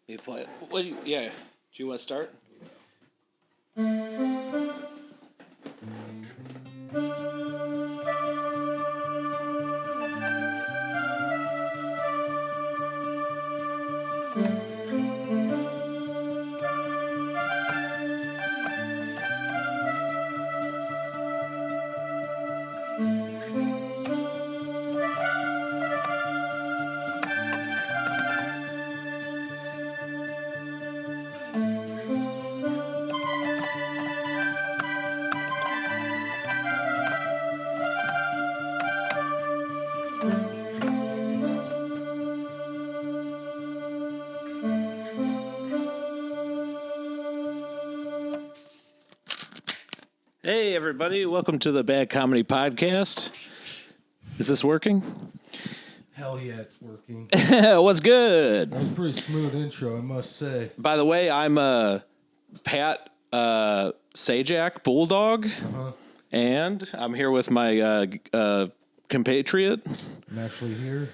You play it. What do you, yeah. Do you want to start? Hey, everybody. Welcome to the Bad Comedy Podcast. Is this working? Hell yeah, it's working. What's good? That was a pretty smooth intro, I must say. By the way, I'm Pat Sajak Bulldog, and I'm here with my compatriot. I'm actually here.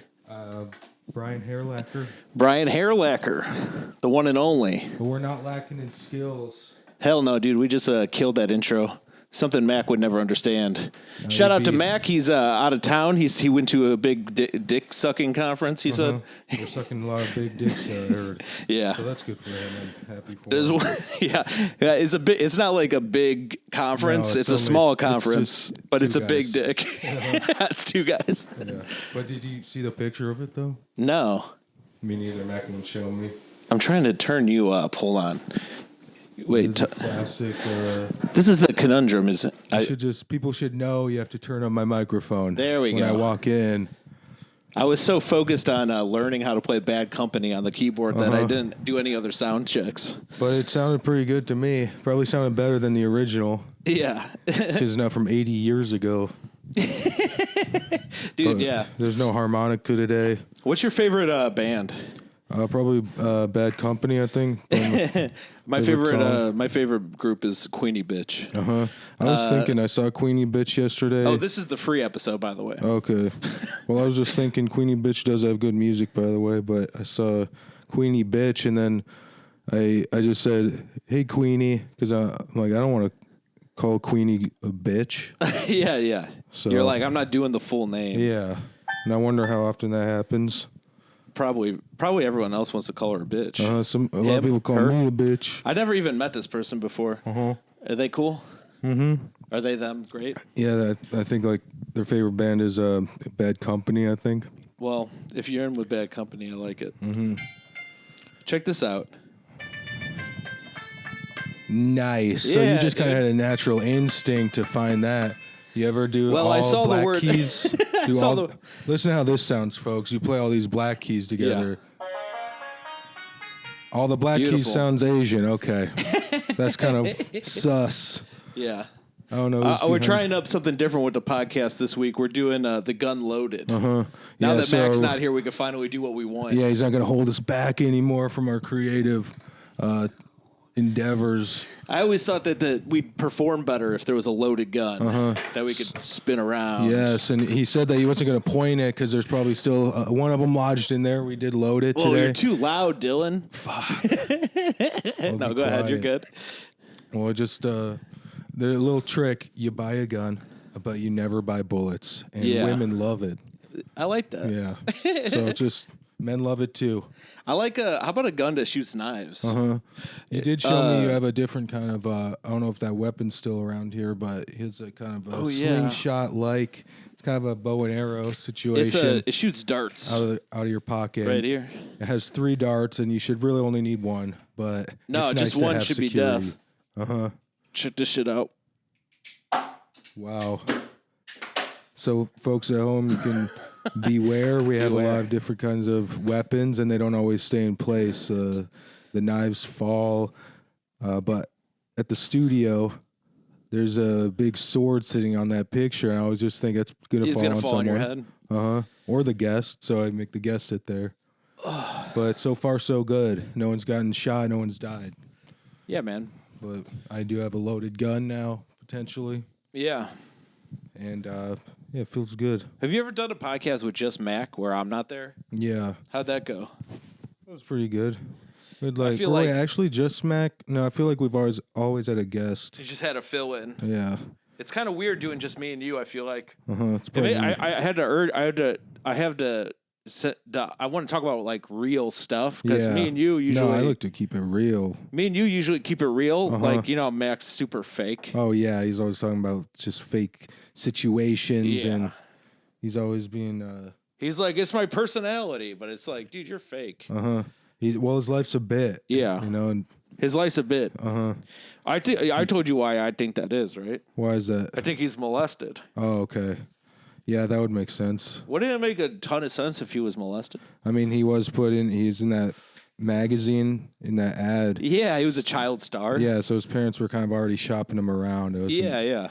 Brian Hairlacker. Brian Hairlacker, the one and only. But we're not lacking in skills. Hell no, dude. We just killed that intro. Something Mac would never understand. No, Shout out to Mac. He's out of town. He went to a big dick sucking conference. He said we're sucking a lot of big dicks. I heard. Yeah, so that's good for him. I'm happy for him. Yeah. It's not like a big conference. No, it's a small conference, but it's a big dick. That's two guys. Yeah. But did you see the picture of it though? No. Me neither. Mac can show me. I'm trying to turn you up. Hold on. Wait, classic. This is the conundrum. People should know you have to turn on my microphone. There we go. When I walk in. I was so focused on learning how to play Bad Company on the keyboard that I didn't do any other sound checks. But it sounded pretty good to me. Probably sounded better than the original. Yeah. Because it's not from 80 years ago. Dude, yeah. There's no harmonica today. What's your favorite band? Probably Bad Company, I think. My favorite group is Queenie Bitch. I was thinking I saw Queenie Bitch yesterday. Oh, this is the free episode, by the way. Okay. Well, I was just thinking Queenie Bitch does have good music, by the way, but I saw Queenie Bitch, and then I just said, "Hey, Queenie," because I'm like, I don't want to call Queenie a bitch. Yeah. So you're like, I'm not doing the full name. Yeah, and I wonder how often that happens. Probably everyone else wants to call her a bitch. A lot of people call me a bitch. I never even met this person before. Are they cool? Are they them great? Yeah, I think like their favorite band is Bad Company, I think. Well, if you're in with Bad Company, I like it. Check this out. Nice. Yeah, so you just kind of had a natural instinct to find that. You ever do I saw black the word keys? Listen to how this sounds, folks. You play all these black keys together. Yeah. All the black keys sounds Asian. Okay. That's kind of sus. Yeah. I don't know. We're trying up something different with the podcast this week. We're doing the gun loaded. Now that Mac's not here, we can finally do what we want. Yeah, he's not going to hold us back anymore from our creative endeavors. I always thought that we'd perform better if there was a loaded gun that we could spin around. Yes, and he said that he wasn't going to point it because there's probably still one of them lodged in there. We did load it today. Well, you're too loud, Dylan. Fuck. No, go ahead. You're good. Well, just the little trick, you buy a gun, but you never buy bullets. And women love it. I like that. Yeah. So just... men love it too. I like how about a gun that shoots knives? You did show me you have a different kind of I don't know if that weapon's still around here, but it's a kind of a slingshot like. It's kind of a bow and arrow situation. It shoots darts out of your pocket. Right here. It has 3 darts, and you should really only need one. But no, it's just nice one to have should security. be death. Check this shit out. Wow. So, folks at home, you can beware. We have a lot of different kinds of weapons, and they don't always stay in place. The knives fall. But at the studio, there's a big sword sitting on that picture, and I always just think it's going to fall on someone. Your head. Or the guest, so I make the guest sit there. But so far, so good. No one's gotten shot. No one's died. Yeah, man. But I do have a loaded gun now, potentially. Yeah. And... it feels good. Have you ever done a podcast with just Mac where I'm not there? Yeah. How'd that go? It was pretty good. But like, I feel like actually just Mack? No, I feel like we've always had a guest. you just had to fill in. Yeah. It's kind of weird doing just me and you. I feel like. It's probably I have to. I want to talk about like real stuff because me and you usually. No, I like to keep it real. Me and you usually keep it real. Like, Mack's super fake. Oh, yeah. He's always talking about just fake situations. And he's always being... He's like, it's my personality. But it's like, dude, you're fake. His life's a bit. Yeah. And his life's a bit. I told you why I think that is, right? Why is that? I think he's molested. Oh, okay. Yeah, that would make sense. Wouldn't it make a ton of sense if he was molested? I mean, he's in that magazine, in that ad. Yeah, he was a child star. Yeah, so his parents were kind of already shopping him around. Yeah.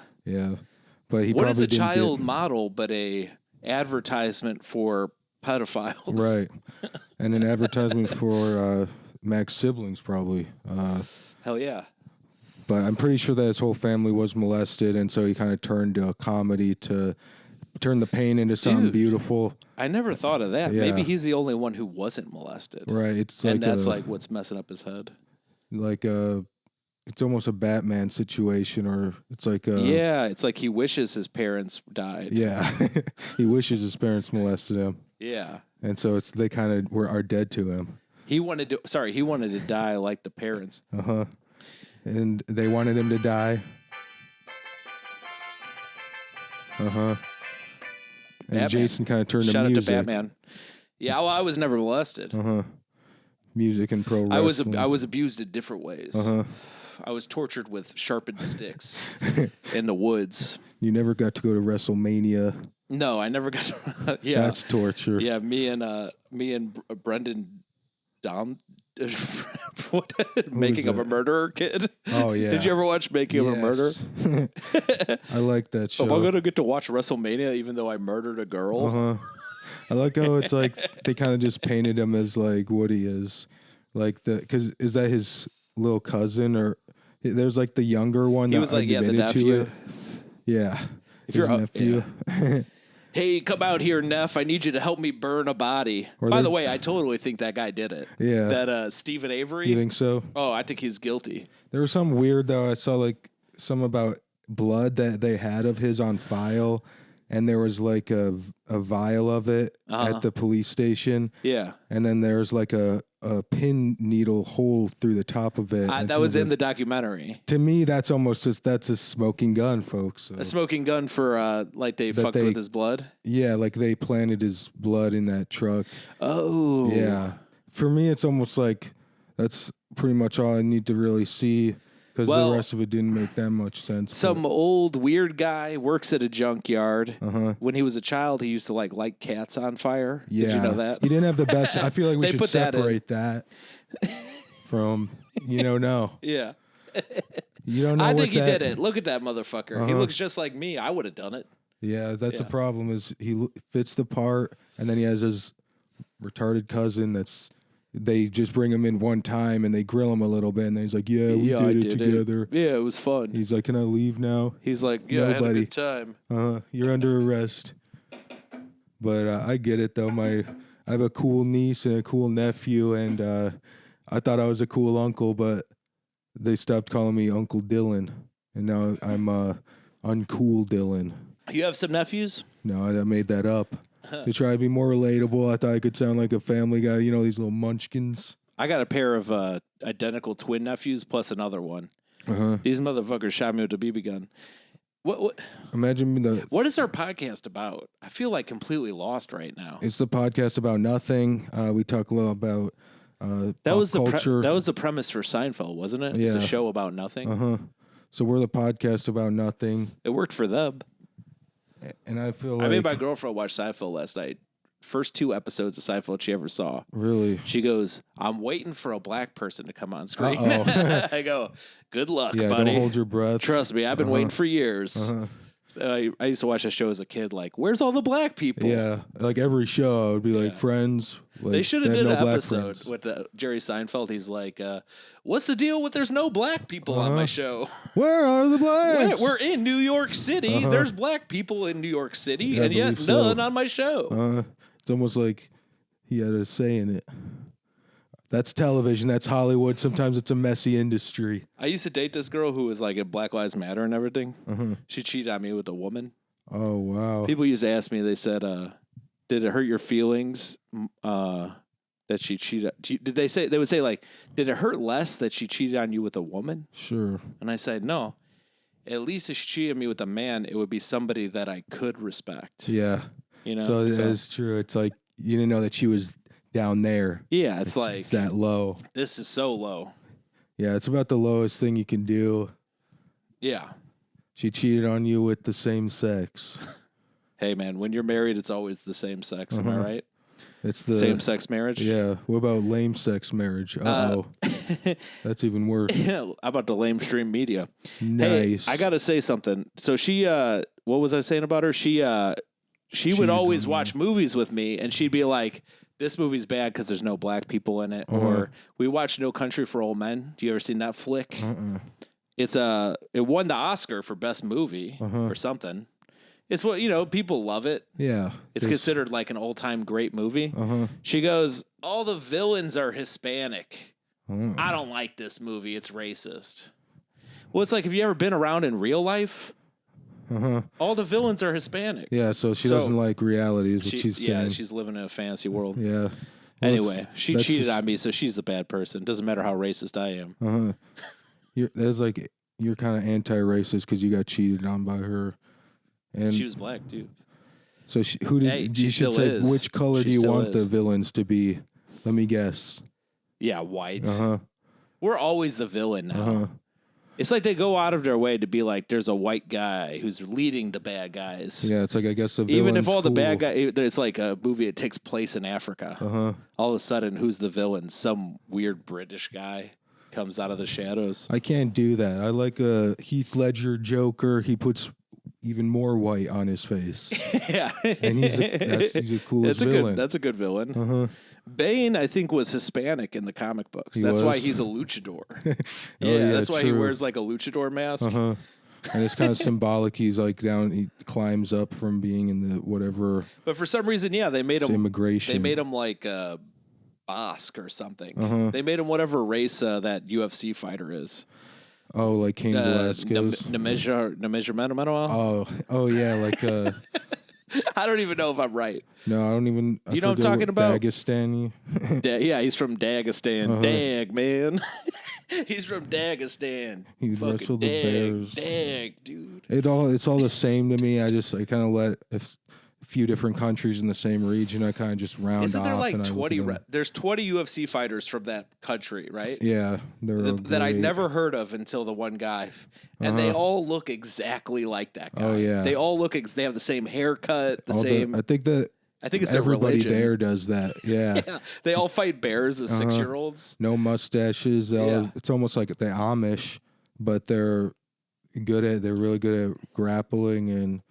But he what probably is a child model but a advertisement for pedophiles? Right. And an advertisement for Mack's siblings, probably. Hell yeah. But I'm pretty sure that his whole family was molested, and so he kind of turned to a comedy to turn the pain into something beautiful. I never thought of that. Yeah. Maybe he's the only one who wasn't molested. Right. It's and that's like what's messing up his head. Like it's almost a Batman situation, or it's like it's like he wishes his parents died. Yeah. He wishes his parents molested him. Yeah. And so they kind of are dead to him. He wanted to die like the parents. And they wanted him to die. And Batman. Jason kind of turned to music. music. Shout out to Batman. Yeah, well, I was never molested. Music and pro wrestling. I was abused in different ways. I was tortured with sharpened sticks in the woods. You never got to go to WrestleMania. No, I never got to. Yeah, that's torture. Yeah, me and Brendan Dom. Making of a Murderer Kid. Oh yeah. Did you ever watch Making of a Murderer? I like that show. Am I gonna get to watch WrestleMania even though I murdered a girl? I like how it's like they kind of just painted him as like what he is, like because is that his little cousin or there's like the younger one? He was like the nephew. Yeah, if you're nephew. Yeah. Hey, come out here, Neff. I need you to help me burn a body. By the way, I totally think that guy did it. Yeah. That Stephen Avery. You think so? Oh, I think he's guilty. There was some weird, though. I saw, like, some about blood that they had of his on file, and there was, like, a vial of it at the police station. Yeah. And then there was, like, a pin needle hole through the top of it. That was in the documentary. To me, that's almost that's a smoking gun, folks. So. A smoking gun for like they fucked with his blood. Yeah, like they planted his blood in that truck. Oh, yeah. For me, it's almost like that's pretty much all I need to really see. Because the rest of it didn't make that much sense. Some old weird guy works at a junkyard. When he was a child, he used to light cats on fire. Yeah. Did you know that? He didn't have the best. I feel like we should separate that from, no. Yeah. You don't know I think he did it. Look at that motherfucker. He looks just like me. I would have done it. Yeah, that's the problem is he fits the part, and then he has his retarded cousin they just bring him in one time and they grill him a little bit, and then he's like, "Yeah, we did it together. Yeah, it was fun." He's like, "Can I leave now?" He's like, "Yeah, I had a good time." You're under arrest. But I get it though. I have a cool niece and a cool nephew, and I thought I was a cool uncle, but they stopped calling me Uncle Dylan, and now I'm uncool Dylan. You have some nephews? No, I made that up. To try to be more relatable, I thought I could sound like a Family Guy. These little munchkins. I got a pair of identical twin nephews plus another one. These motherfuckers shot me with a BB gun. What? Imagine what is our podcast about? I feel like completely lost right now. It's the podcast about nothing. We talk a little about that was culture. That was the premise for Seinfeld, wasn't it? Yeah. It's a show about nothing. So we're the podcast about nothing. It worked for them. And I feel like... I made my girlfriend watch Seinfeld last night. First 2 episodes of Seinfeld she ever saw. Really? She goes, "I'm waiting for a black person to come on screen." I go, "Good luck, buddy. Don't hold your breath. Trust me, I've been waiting for years." I used to watch that show as a kid. Like, where's all the black people? Yeah, like every show, I would be like, Friends. Like, they should have did an episode with Jerry Seinfeld. He's like, "What's the deal with there's no black people on my show? Where are the blacks? We're in New York City. There's black people in New York City, and yet none on my show." It's almost like he had a say in it. That's television. That's Hollywood. Sometimes it's a messy industry. I used to date this girl who was like at Black Lives Matter and everything. Uh-huh. She cheated on me with a woman. Oh, wow. People used to ask me, they said, did it hurt your feelings that she cheated? They would say like, did it hurt less that she cheated on you with a woman? Sure. And I said, no. At least if she cheated me with a man, it would be somebody that I could respect. Yeah. You know? So that's true. It's like, you didn't know that she was down there. Yeah, it's like it's that low. This is so low. Yeah, it's about the lowest thing you can do. Yeah. She cheated on you with the same sex. Hey man, when you're married, it's always the same sex. Am I right? It's the same sex marriage. Yeah. What about lame sex marriage? That's even worse. How about the lame stream media? Nice. Hey, I gotta say something. So she, what was I saying about her? She would always watch movies with me, and she'd be like, this movie's bad because there's no black people in it. Or we watched No Country for Old Men. Do you ever seen that flick? It's it won the Oscar for best movie or something. It's what, people love it. Yeah. It's considered like an all-time great movie. She goes, all the villains are Hispanic. I don't like this movie. It's racist. Well, it's like, have you ever been around in real life? All the villains are Hispanic. Yeah, so she doesn't like reality is what she's saying. Yeah, she's living in a fantasy world. Yeah. Well, anyway, she cheated on me, so she's a bad person. Doesn't matter how racist I am. You're kind of anti-racist because you got cheated on by her. And she was black, too. So you should say, which color do you want the villains to be? Let me guess. Yeah, white. We're always the villain now. It's like they go out of their way to be like, there's a white guy who's leading the bad guys. Yeah, it's like, I guess the villain's even if all cool. the bad guys, it's like a movie that takes place in Africa. All of a sudden, who's the villain? Some weird British guy comes out of the shadows. I can't do that. I like a Heath Ledger Joker. He puts even more white on his face. Yeah. And he's the coolest villain. That's a good villain. Bane, I think, was Hispanic in the comic books. That's why he's a luchador. That's why he wears like a luchador mask. And it's kind of symbolic. He's like he climbs up from being in the whatever. But for some reason, they made him immigration. They made him like Basque or something. They made him whatever race that UFC fighter is. Oh, like Cain Velasquez. Oh yeah, like I don't even know if I'm right. No, I don't even. You know what I'm talking about? Dagestani. Yeah, he's from Dagestan. Dag, man. He's from Dagestan. He wrestled the Bears. Dag, dude. It's all the same to me. I kind of let a few different countries in the same region. I kind of just round off. Isn't there like and 20? There's 20 UFC fighters from that country, right? Yeah, that I never heard of until the one guy, and they all look exactly like that guy. Oh yeah, they all look. They have the same haircut, the same. I think it's everybody there does that. Yeah. Yeah, they all fight bears as 6-year-olds. No mustaches. It's almost like the Amish, but they're really good at grappling and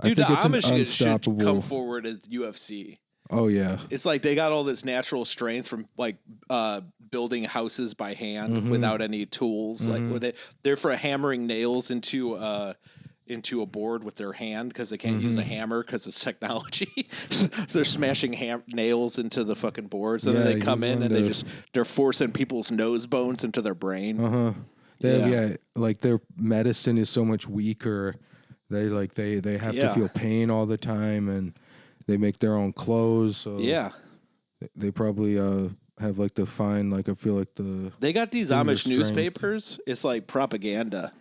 Dude, the Amish should come forward at UFC. Oh yeah, it's like they got all this natural strength from like building houses by hand without any tools. Like they're for hammering nails into a board with their hand because they can't use a hammer because it's technology. So they're smashing nails into the fucking boards, and then they come in and they're forcing people's nose bones into their brain. Like their medicine is so much weaker. They have to feel pain all the time, and they make their own clothes. So they probably have like the fine. Like I feel like they got these Amish newspapers. It's like propaganda.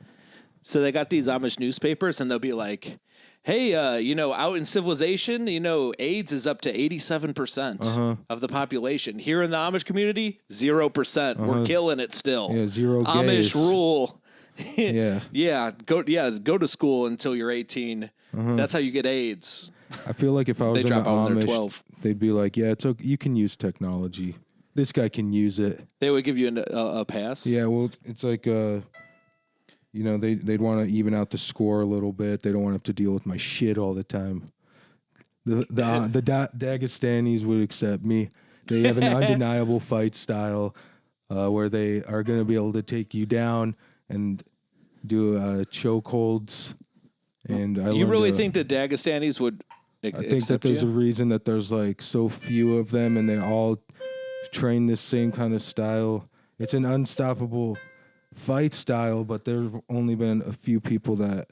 So they got these Amish newspapers, and they'll be like, "Hey, out in civilization, AIDS is up to 87% of the population. Here in the Amish community, 0%. We're killing it still. Yeah, zero Amish gays. Rule." Go to school until you're 18. That's how you get AIDS. I feel like if I was in the Amish, 12. They'd be like, "Yeah, it's okay. You can use technology. This guy can use it." They would give you a pass. Yeah, well, it's like they'd want to even out the score a little bit. They don't want to have to deal with my shit all the time. The Dagestanis would accept me. They have an undeniable fight style where they are going to be able to take you down and do chokeholds. And you really think that Dagestanis would? I think that there's a reason that there's like so few of them, and they all train this same kind of style. It's an unstoppable fight style, but there have only been a few people that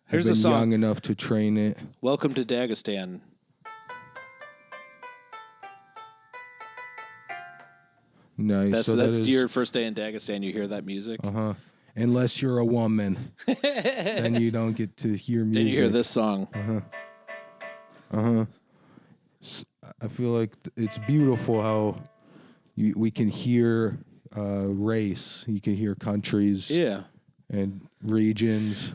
have been young enough to train it. Welcome to Dagestan. Nice. That's your first day in Dagestan. You hear that music? Unless you're a woman, then you don't get to hear music. Then you hear this song. I feel like it's beautiful how we can hear race. You can hear countries. Yeah. And regions.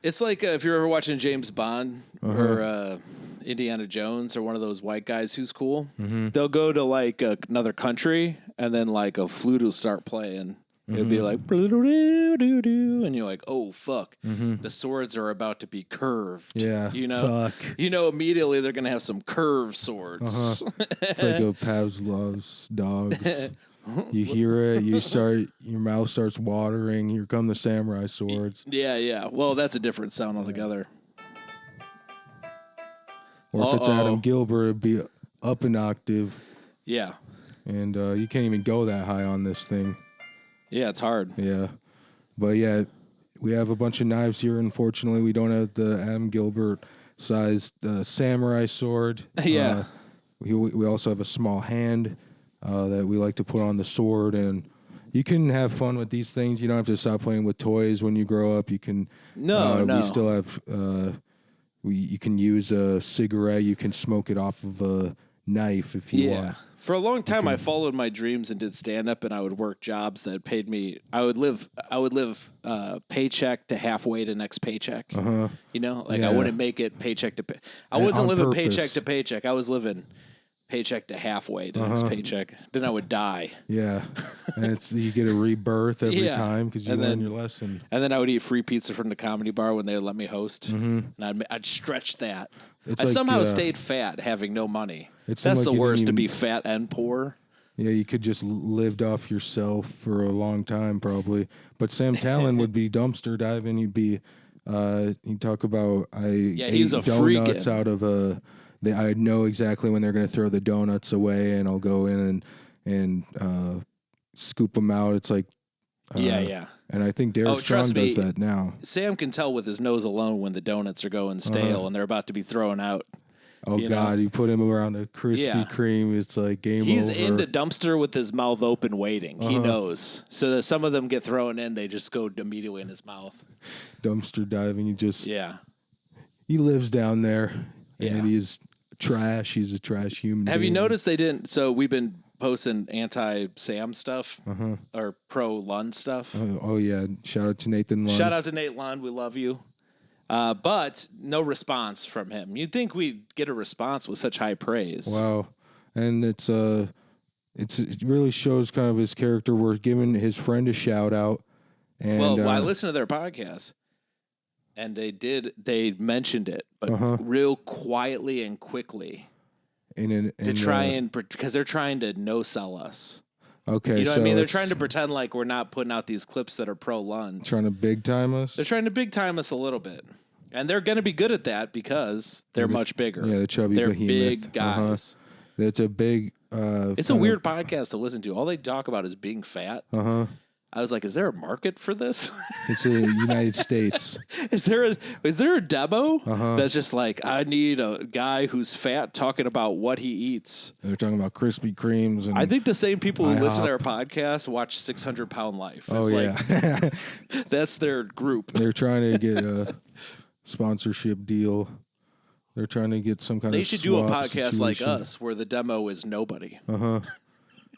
It's like if you're ever watching James Bond or Indiana Jones or one of those white guys who's cool, they'll go to like another country and then like a flute will start playing. It'll be like, and you're like, oh, fuck. The swords are about to be curved. Yeah, you know? Fuck. You know immediately they're going to have some curved swords. It's like a Pavlov's dogs. You hear it, your mouth starts watering. Here come the samurai swords. Yeah. Well, that's a different sound altogether. Or if it's Adam Gilbert, it'd be up an octave. Yeah. And you can't even go that high on this thing. Yeah, it's hard. Yeah. But yeah, we have a bunch of knives here. Unfortunately, we don't have the Adam Gilbert sized samurai sword. Yeah. We also have a small hand that we like to put on the sword. And you can have fun with these things. You don't have to stop playing with toys when you grow up. You can. No. We still have. You can use a cigarette. You can smoke it off of a knife if you want. For a long time, I followed my dreams and did stand up, and I would work jobs that paid me. I would live paycheck to halfway to next paycheck. You know, like I wouldn't make it paycheck to pay. I wasn't living paycheck to paycheck. I was living paycheck to halfway to next paycheck. Then I would die. Yeah, and you get a rebirth every time because you learn your lesson. And then I would eat free pizza from the comedy bar when they would let me host, and I'd stretch that. I somehow stayed fat having no money. That's the worst, to be fat and poor. Yeah, you could just lived off yourself for a long time probably. But Sam Tallents would be dumpster diving. He'd talk about he's a donuts freak. Out of a. I know exactly when they're going to throw the donuts away, and I'll go in and scoop them out. It's like. Yeah. And I think Derek Strong does that now. Sam can tell with his nose alone when the donuts are going stale and they're about to be thrown out. Oh, God, you put him around a Krispy Kreme, it's like game over. He's in the dumpster with his mouth open waiting. He knows. So that some of them get thrown in, they just go immediately in his mouth. Dumpster diving, he lives down there, and he's trash. He's a trash human Have being. you noticed they didn't? So we've been posting anti-Sam stuff or pro-Lund stuff. Oh, yeah. Shout out to Nathan Lund. Shout out to Nate Lund. We love you. But no response from him. You'd think we'd get a response with such high praise. Wow. And it really shows kind of his character. We're giving his friend a shout out. And, I listened to their podcast, and they mentioned it, but real quietly and quickly. Because they're trying to no-sell us. Okay, you know what I mean? They're trying to pretend like we're not putting out these clips that are pro-Lund. Trying to big-time us? They're trying to big-time us a little bit. And they're going to be good at that because they're much bigger. Yeah, the chubby they're behemoth. Big guys. It's a big... it's a weird podcast to listen to. All they talk about is being fat. I was like, is there a market for this? It's the United States. Is there a demo that's just like, I need a guy who's fat talking about what he eats? They're talking about Krispy Kremes. And I think the same people who listen to their podcast watch 600 Pound Life. It's that's their group. They're trying to get a sponsorship deal. They're trying to get some kind of. They should do a podcast like us where the demo is nobody.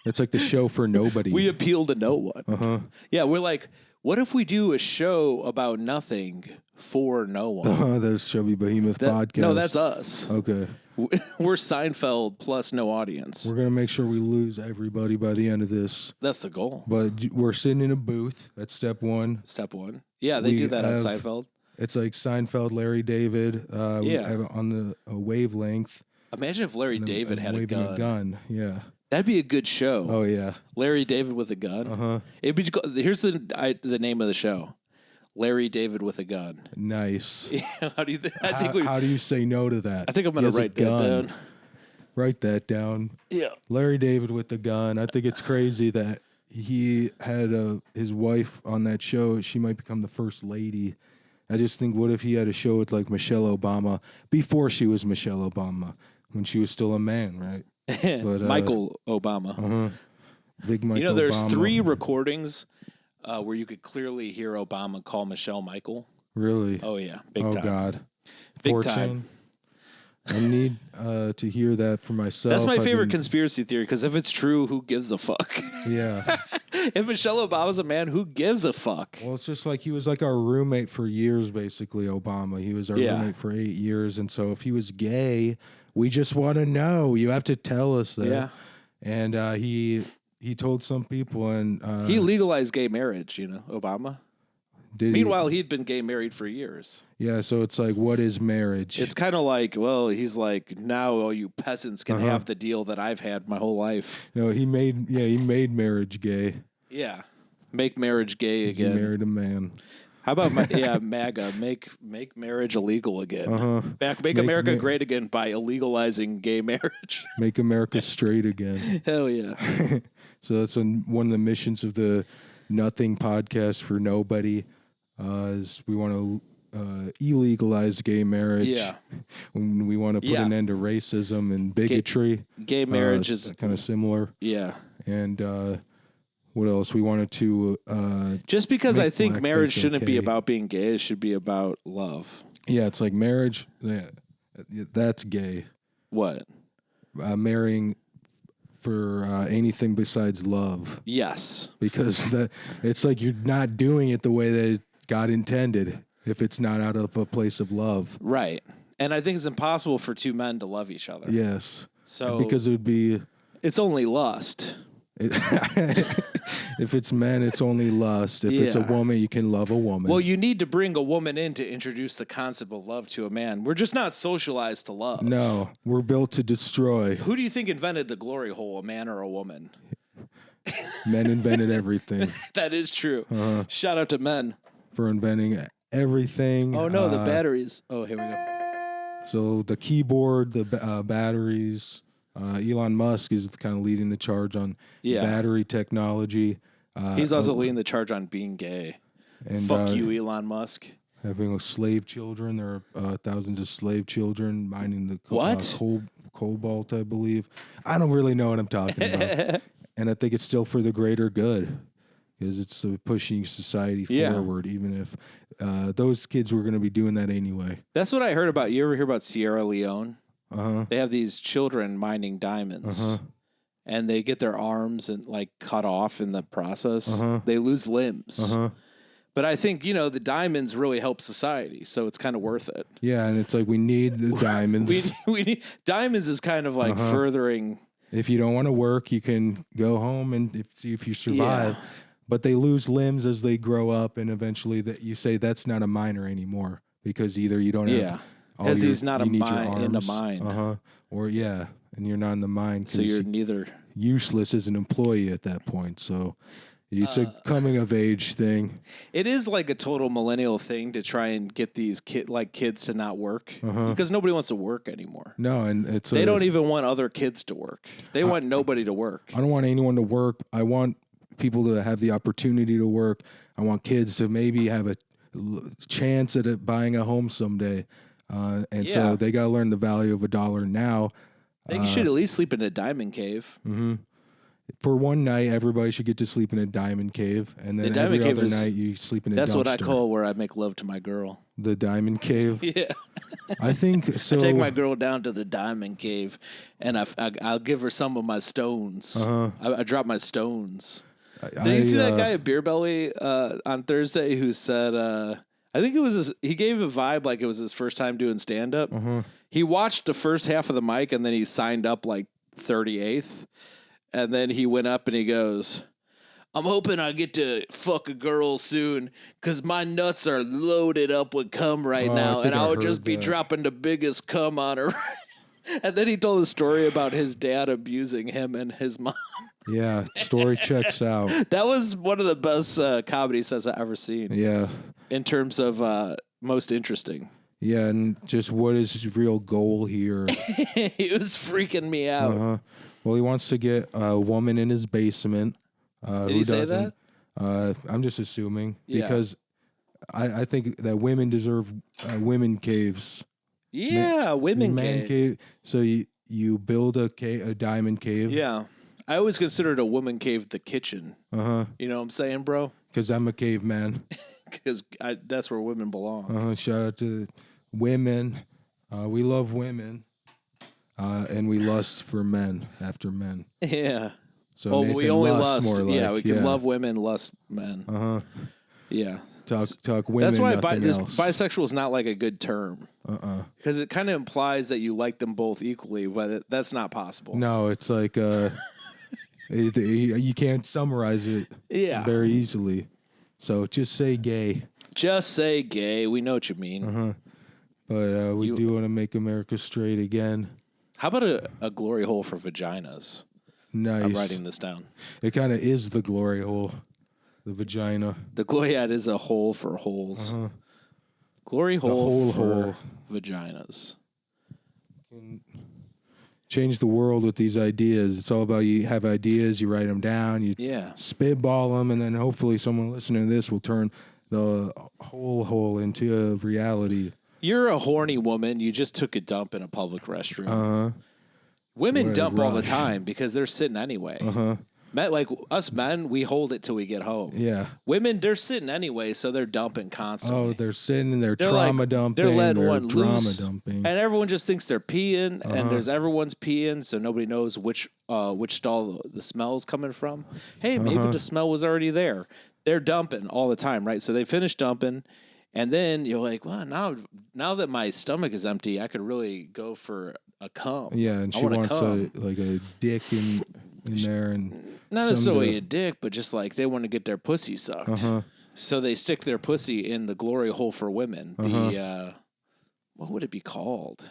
It's like the show for nobody. We appeal to no one. Yeah, we're like, what if we do a show about nothing for no one? There's Chubby Behemoth podcast. No, that's us. Okay. We're Seinfeld plus no audience. We're going to make sure we lose everybody by the end of this. That's the goal. But we're sitting in a booth. That's step one. Step one. Yeah, they do that on Seinfeld. It's like Seinfeld, Larry David. We have it on a wavelength. Imagine if Larry David had a gun. A gun. Yeah. That'd be a good show. Oh yeah, Larry David with a gun. It'd be. Here's the name of the show: Larry David with a gun. Nice. Yeah, how do you? How do you say no to that? I think I'm gonna write that down. Write that down. Yeah. Larry David with the gun. I think it's crazy that he had his wife on that show. She might become the first lady. I just think, what if he had a show with like Michelle Obama before she was Michelle Obama, when she was still a man, right? But Michael Obama. Big Michael. You know, there's Obama. 3 recordings where you could clearly hear Obama call Michelle Michael. Really? Oh yeah, big time. Oh God. Big 4chan. time. I need to hear that for myself. That's my favorite conspiracy theory, because if it's true, who gives a fuck? Yeah. If Michelle Obama's a man, who gives a fuck? Well, it's just like he was like our roommate for years, basically, Obama. He was our roommate for 8 years. And so if he was gay, we just want to know. You have to tell us that. Yeah. And he told some people, and he legalized gay marriage, you know, Obama. Meanwhile, he'd been gay married for years. Yeah, so it's like, what is marriage? It's kind of like, well, he's like, now all you peasants can have the deal that I've had my whole life. No, he made marriage gay. Yeah, make marriage gay again. He married a man. How about MAGA? Make marriage illegal again. Make America great again by illegalizing gay marriage. Make America straight again. Hell yeah! So that's one of the missions of the Nothing podcast for nobody. Is we want to illegalize gay marriage. Yeah. When we want to put an end to racism and bigotry. Gay marriage is kind of similar. Yeah. And what else? We wanted to just because I think marriage shouldn't be about being gay, it should be about love. Yeah, it's like marriage. Yeah, that's gay. What? Marrying for anything besides love. Yes. Because it's like you're not doing it the way that God intended if it's not out of a place of love. Right. And I think it's impossible for 2 men to love each other. Yes. So because it would be... It's only lust. If it's men, it's only lust. If it's a woman, you can love a woman. Well, you need to bring a woman in to introduce the concept of love to a man. We're just not socialized to love. No, we're built to destroy. Who do you think invented the glory hole, a man or a woman? Men invented everything. That is true. Shout out to men. For inventing everything. Oh, no, the batteries. Oh, here we go. So the keyboard, the batteries. Elon Musk is kind of leading the charge on battery technology. He's also leading the charge on being gay. And fuck you, Elon Musk. Having slave children. There are thousands of slave children mining the cobalt, I believe. I don't really know what I'm talking about. And I think it's still for the greater good. Because it's pushing society forward, even if those kids were going to be doing that anyway. That's what I heard about. You ever hear about Sierra Leone? They have these children mining diamonds, and they get their arms and like cut off in the process. They lose limbs. But I think, the diamonds really help society, so it's kind of worth it. Yeah, and it's like we need the diamonds. we need diamonds is kind of like furthering. If you don't want to work, you can go home and see if you survive. Yeah. But they lose limbs as they grow up, and eventually that you say that's not a miner anymore because either you don't have because he's not in the mine. Or and you're not in the mine. So you're neither useless as an employee at that point. So it's a coming of age thing. It is like a total millennial thing to try and get these kids to not work because nobody wants to work anymore. No, and they don't even want other kids to work. They want nobody to work. I don't want anyone to work. I want people to have the opportunity to work. I want kids to maybe have a chance at buying a home someday. So they got to learn the value of $1 now. They should at least sleep in a diamond cave. For one night, everybody should get to sleep in a diamond cave. And then every other night, you sleep in a dumpster. That's what I call where I make love to my girl. The diamond cave? Yeah. I think so. I take my girl down to the diamond cave, and I'll give her some of my stones. I drop my stones. Did you see that guy at Beer Belly on Thursday who said, I think it was he gave a vibe like it was his first time doing stand-up. He watched the first half of the mic, and then he signed up like 38th. And then he went up and he goes, I'm hoping I get to fuck a girl soon because my nuts are loaded up with cum right now, and I'll just be dropping the biggest cum on her. And then he told a story about his dad abusing him and his mom. Yeah, story checks out. That was one of the best comedy sets I've ever seen. Yeah. In terms of most interesting. Yeah, and just what is his real goal here? He was freaking me out. Well, he wants to get a woman in his basement. Did he say that? I'm just assuming Yeah. because I think that women deserve women caves. Yeah, women Man cave. So you build a diamond cave. Yeah. I always considered a woman cave the kitchen. You know what I'm saying, bro? Because I'm a caveman. Because that's where women belong. Shout out to women. We love women. And we lust for men after men. Yeah. So we Nathan only lusts lust. more like, We can love women, lust men. Yeah. Talk women. That's why nothing else. bisexual is not like a good term. Because it kind of implies that you like them both equally, but that's not possible. No, it's like you can't summarize it very easily. So just say gay. Just say gay. We know what you mean. But we do want to make America straight again. How about a glory hole for vaginas? Nice. I'm writing this down. It kind of is the glory hole, the vagina. The glory is a hole for holes. Glory hole for vaginas. Change the world with these ideas. It's all about you have ideas, you write them down, you spitball them, and then hopefully someone listening to this will turn the whole hole into a reality. You're a horny woman. You just took a dump in a public restroom. Women dump all the time because they're sitting anyway. Like us men, we hold it till we get home. Yeah. Women, they're sitting anyway, so they're dumping constantly. Oh, they're sitting and they're trauma dumping. They're letting one drama loose, dumping. and everyone just thinks they're peeing, and everyone's peeing, so nobody knows which stall the smell is coming from. Hey, maybe the smell was already there. They're dumping all the time, right? So they finish dumping, and then you're like, well, now that my stomach is empty, I could really go for a cum. Yeah, and she wants a dick in there, and not necessarily a dick, but just like they want to get their pussy sucked. So they stick their pussy in the glory hole for women. The what would it be called?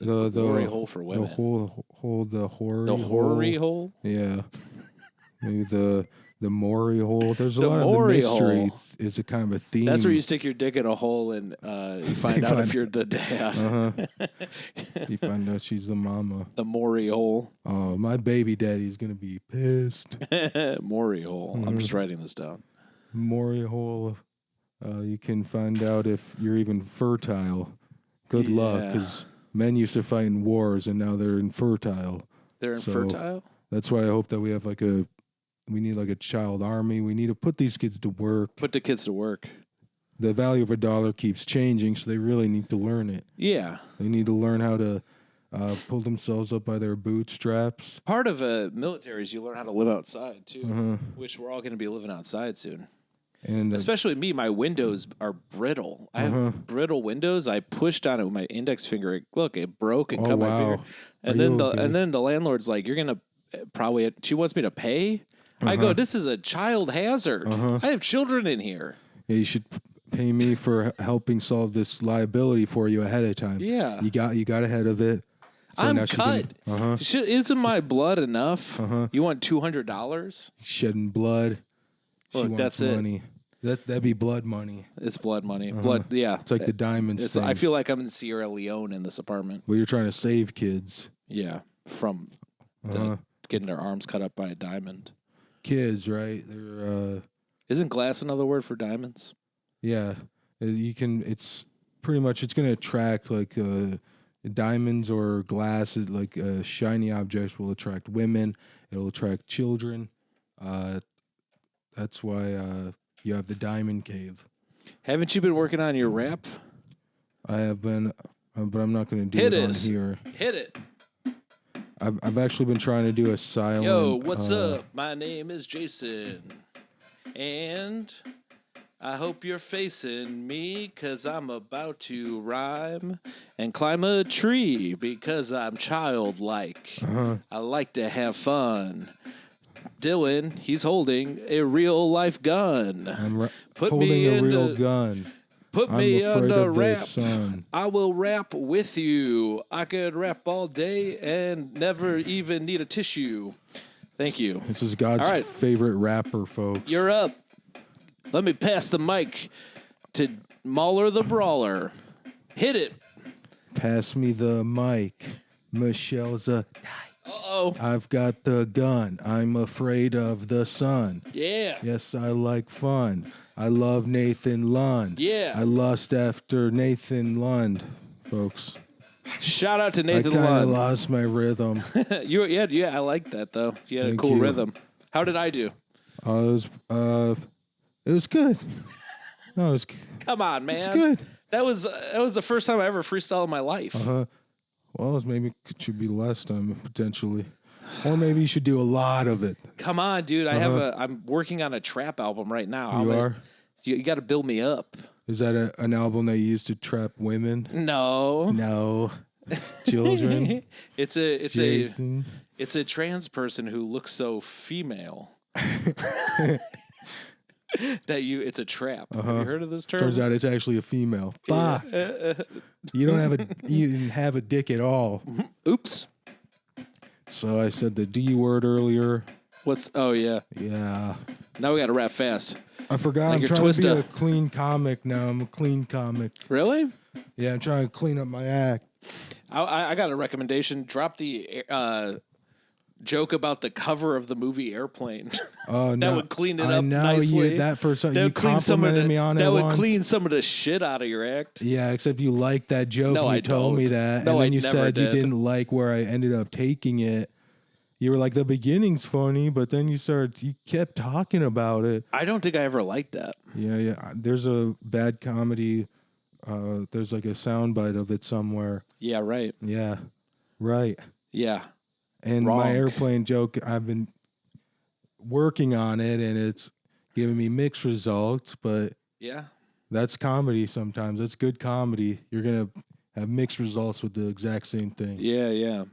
The glory hole for women. The hoary hole. Yeah, maybe the Maury hole. There's a lot of mystery. It's a kind of a theme. That's where you stick your dick in a hole and you find out if you're the dad. You find out she's the mama. The Maury hole. Oh, my baby daddy's gonna be pissed. Maury hole. I'm just writing this down. Maury hole. You can find out if you're even fertile. Good luck, because men used to fight in wars and now they're infertile. They're infertile? That's why I hope that we have we need like a child army. We need to put these kids to work. Put the kids to work. The value of a dollar keeps changing, so they really need to learn it. Yeah. They need to learn how to pull themselves up by their bootstraps. Part of a military is you learn how to live outside, too, which we're all going to be living outside soon. And especially me, my windows are brittle. I have brittle windows. I pushed on it with my index finger. Look, it broke and cut my finger. And then the landlord's like, "You're gonna probably." She wants me to pay. I go, "This is a child hazard. I have children in here." Yeah, you should pay me for helping solve this liability for you ahead of time. Yeah, you got ahead of it. So I'm cut. Isn't my blood enough? You want $200? Shedding blood. Look, she wants that's money. It. That'd be blood money. It's blood money. Blood. Yeah, it's like the diamonds thing. I feel like I'm in Sierra Leone in this apartment. Well, you're trying to save kids. Yeah, from getting their arms cut up by a diamond. Kids, right? They're Isn't glass another word for diamonds? Yeah, you can. It's pretty much. It's going to attract like diamonds or glass. Like shiny objects will attract women. It'll attract children. That's why you have the diamond cave. Haven't you been working on your rap? I have been, but I'm not going to do it on here. Hit it. I've actually been trying to do a silent. Yo, what's up? My name is Jason, and I hope you're facing me, 'cause I'm about to rhyme and climb a tree because I'm childlike. I like to have fun. Dylan, he's holding a real life gun. I'm holding a real gun. Put me under rap. I will rap with you. I could rap all day and never even need a tissue. Thank you. This is God's favorite rapper, folks. You're up. Let me pass the mic to Mahler the Brawler. Hit it. Pass me the mic. Michelle's a... Uh-oh. I've got the gun. I'm afraid of the sun. Yeah. Yes, I like fun. I love Nathan Lund. Yeah. I lust after Nathan Lund, folks. Shout out to Nathan I kind of Lund. lost my rhythm. Yeah, I like that though. You had a cool rhythm. How did I do? It was good. No, it was. Come on, man. It's good. That was the first time I ever freestyled in my life. Well, maybe it should be last time potentially, or maybe you should do a lot of it. Come on, dude. I'm working on a trap album right now. You are. You got to build me up. Is that an album that you used to trap women? No. Children. It's a trans person who looks so female. It's a trap. Have you heard of this term? Turns out it's actually a female. Fuck. You didn't have a dick at all. Oops. So I said the D word earlier. Oh yeah. Yeah. Now we got to rap fast. I forgot. Like I'm trying to be a clean comic now. I'm a clean comic. Really? Yeah, I'm trying to clean up my act. I got a recommendation. Drop the joke about the cover of the movie Airplane. Oh, that would clean it up nicely. That for some, you complimented me on it. That would once. clean some of the shit out of your act. Yeah, except you liked that joke. No, and you I told me that, No, and then I you never said did. you didn't like where I ended up taking it. You were like, the beginning's funny, but then you kept talking about it. I don't think I ever liked that. Yeah. There's a bad comedy. There's like a soundbite of it somewhere. Yeah, right. Yeah, right. Yeah. And Wrong. my airplane joke, I've been working on it, and it's giving me mixed results, but yeah, that's comedy sometimes. That's good comedy. You're going to have mixed results with the exact same thing. Yeah.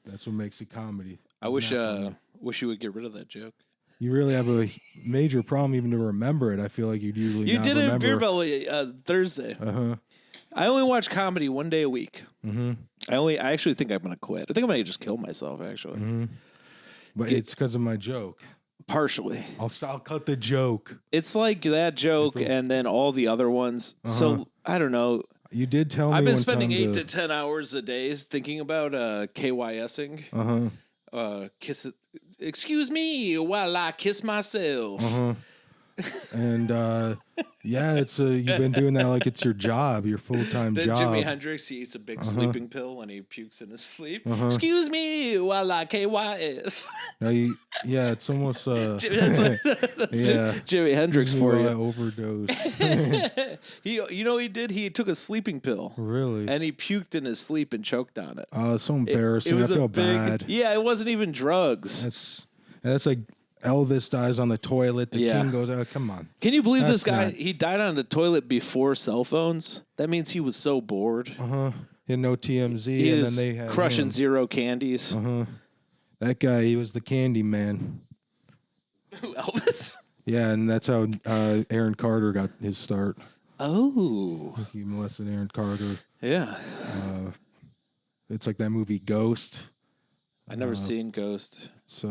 That's what makes it comedy. I wish you would get rid of that joke. You really have a major problem even to remember it. I feel like you'd usually You not did it remember. in Beer Belly Thursday. I only watch comedy one day a week. Mm-hmm. I actually think I'm going to quit. I think I'm going to just kill myself, actually. Mm-hmm. But it's because of my joke. Partially. I'll cut the joke. It's like that joke and then all the other ones. So, I don't know. You did tell me I've been one spending time 8 to 10 hours a day thinking about KYSing. Kiss it. Excuse me while I kiss myself. And it's you've been doing that like it's your job, your full-time job. Jimi Hendrix, he eats a big sleeping pill and he pukes in his sleep. Excuse me while I KYS. It's almost that's Jimi Hendrix for you. Overdose. He did. He took a sleeping pill. Really? And he puked in his sleep and choked on it. Oh, it's so embarrassing. It was I feel bad. Yeah, it wasn't even drugs. That's like Elvis dies on the toilet. The king goes out. Come on. Can you believe this guy? He died on the toilet before cell phones. That means he was so bored. He had no TMZ, He and was then they had crushing zero candies. That guy, he was the candy man. Who, Elvis? Yeah, and that's how Aaron Carter got his start. Oh. He molested Aaron Carter. Yeah. It's like that movie Ghost. I've never seen Ghost. It's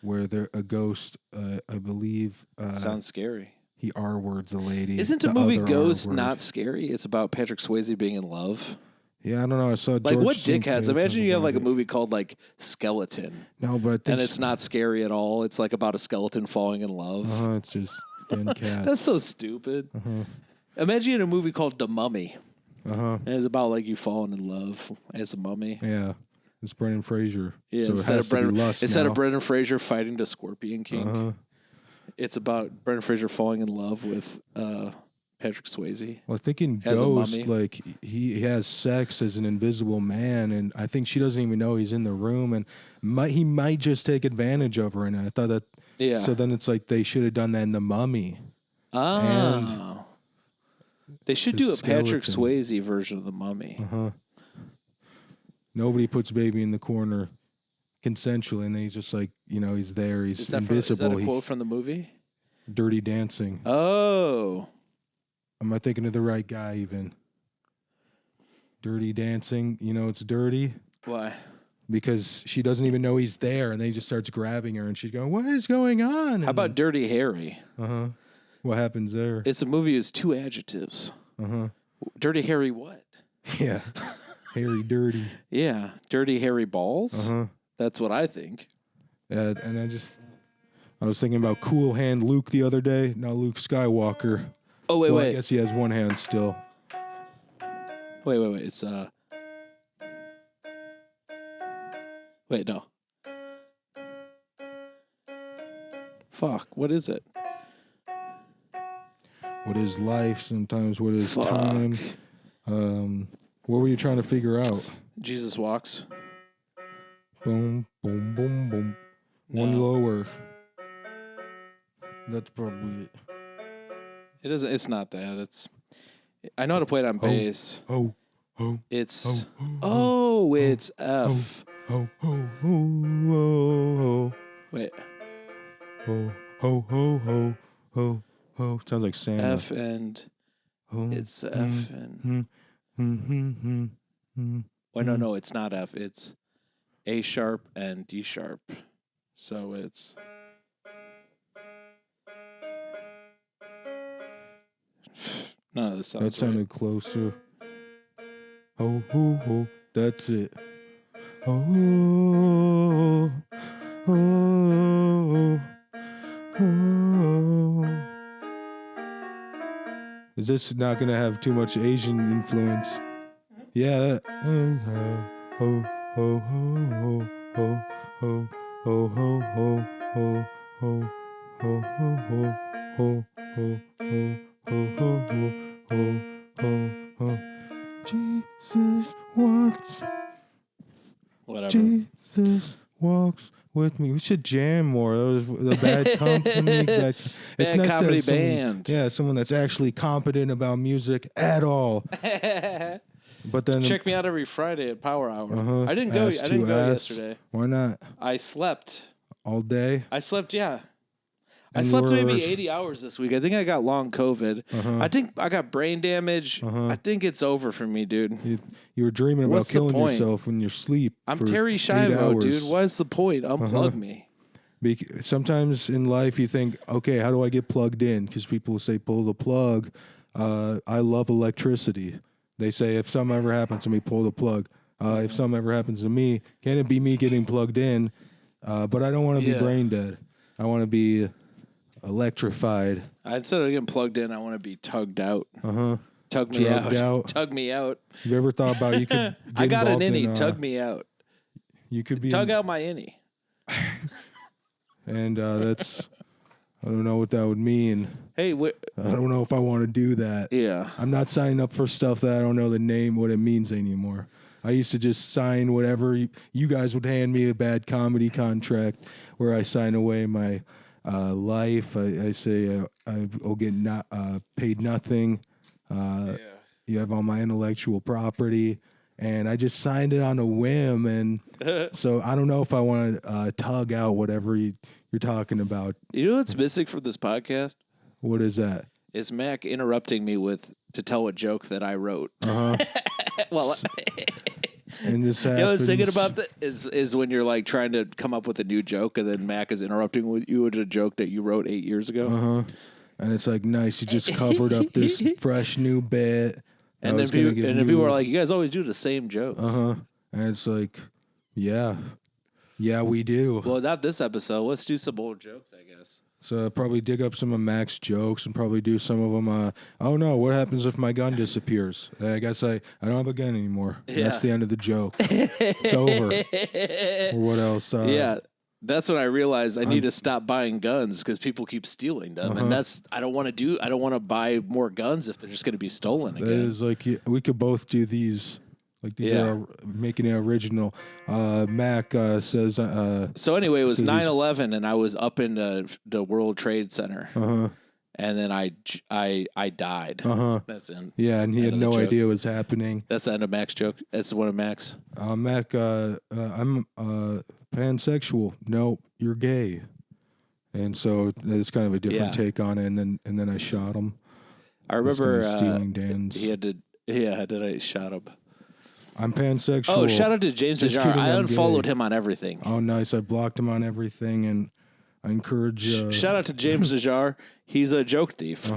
where a ghost, I believe. Sounds scary. He R-words a lady. Isn't a movie Ghost not scary? It's about Patrick Swayze being in love. Yeah, I don't know. I saw like George what dickheads? Sinclair Imagine you have like it. a movie called like Skeleton. No, but I think and it's not scary at all. It's like about a skeleton falling in love. It's just dead cats. That's so stupid. Imagine in a movie called The Mummy. And it's about like you falling in love as a mummy. Yeah. It's Brendan Fraser. Yeah, so instead of Brendan Fraser fighting the Scorpion King, it's about Brendan Fraser falling in love with Patrick Swayze. Well, I think in Ghost, like he has sex as an invisible man, and I think she doesn't even know he's in the room, and he might just take advantage of her. And I thought that. Yeah. So then it's like they should have done that in The Mummy. Oh. They should do a Patrick Swayze version of The Mummy. Nobody puts baby in the corner consensually, and then he's just like, he's there. He's invisible. Is that a quote from the movie? Dirty Dancing. Oh. Am I thinking of the right guy even? Dirty Dancing. It's dirty. Why? Because she doesn't even know he's there, and then he just starts grabbing her, and she's going, "What is going on?" How about Dirty Harry? What happens there? It's a movie with 2 adjectives. Dirty hairy what? Yeah. Hairy dirty. Yeah. Dirty hairy balls? Uh-huh. That's what I think. And I was thinking about Cool Hand Luke the other day. Now Luke Skywalker. Oh, wait. I guess he has one hand still. Wait. It's, wait, no. Fuck, what is it? What is life? Sometimes what is time? What were you trying to figure out? Jesus Walks. Boom, boom, boom, boom. One lower. That's probably it. It isn't. It's not that. It's. I know how to play it on bass. It's. It's F. Wait. Sounds like Santa. F and. It's F and. Wait, no, it's not F. It's A sharp and D sharp. So it's. None of this sounds That sounded right. closer. That's it. Oh. Is this not going to have too much Asian influence? Yeah. Jesus walks. Whatever. Jesus walks with me. We should jam more. That was the Bad Company. It's Bad nice to Comedy have someone, Band. Yeah, someone that's actually competent about music at all. But then check me out every Friday at Power Hour. I didn't go. I didn't go yesterday. Why not? I slept All day? I slept. Yeah. And I slept maybe 80 hours this week. I think I got long COVID. I think I got brain damage. I think it's over for me, dude. You were dreaming about What's the killing point? yourself in your sleep. I'm for Terry 8 Schiavo, hours. dude. What's the point? Unplug me. Sometimes in life you think, okay, how do I get plugged in? Because people say pull the plug. I love electricity. They say if something ever happens to me, pull the plug. If something ever happens to me, can it be me getting plugged in? But I don't want to be brain dead. I want to be electrified. Instead of getting plugged in, I want to be tugged out. Tug me Drugged out. Tug me out. You ever thought about you could get I got an involved innie. in, Tug me out. You could be Tug out my innie. And that's, I don't know what that would mean. Hey, I don't know if I want to do that. Yeah. I'm not signing up for stuff that I don't know the name, what it means anymore. I used to just sign whatever. You guys would hand me a bad comedy contract where I sign away my life. I say I'll get paid nothing. You have all my intellectual property. And I just signed it on a whim. And so I don't know if I want to tug out whatever you're talking about. You know what's missing from this podcast? What is that? Is Mac interrupting me to tell a joke that I wrote. Well, and this happens. you know what's thinking about that is when you're like trying to come up with a new joke and then Mac is interrupting with you with a joke that you wrote 8 years ago. And it's like, nice, you just covered up this fresh new bit. And then people are like, you guys always do the same jokes. And it's like, yeah, we do. Well, not this episode. Let's do some old jokes, I guess. So I'll probably dig up some of Mac's jokes and probably do some of them. Oh no, what happens if my gun disappears? I guess I don't have a gun anymore. Yeah. That's the end of the joke. It's over. Or what else? Yeah. That's when I realized I need to stop buying guns because people keep stealing them, and I don't want to buy more guns if they're just going to be stolen again. That is like we could both do these. Like these are making it original. Mac says. So anyway, it was 9/11, and I was up in the World Trade Center, and then I died. That's in. Yeah, and he had no idea what was happening. That's the end of Mac's joke. That's one of Mac's. Mac, I'm pansexual. No, you're gay. And so it's kind of a different take on it. And then I shot him. I remember stealing Dan's. He had to. Yeah, then I shot him. I'm pansexual. Oh, shout out to James Najjar. I unfollowed him on everything. Oh, nice. I blocked him on everything, and I encourage. Shout out to James Najjar. He's a joke thief.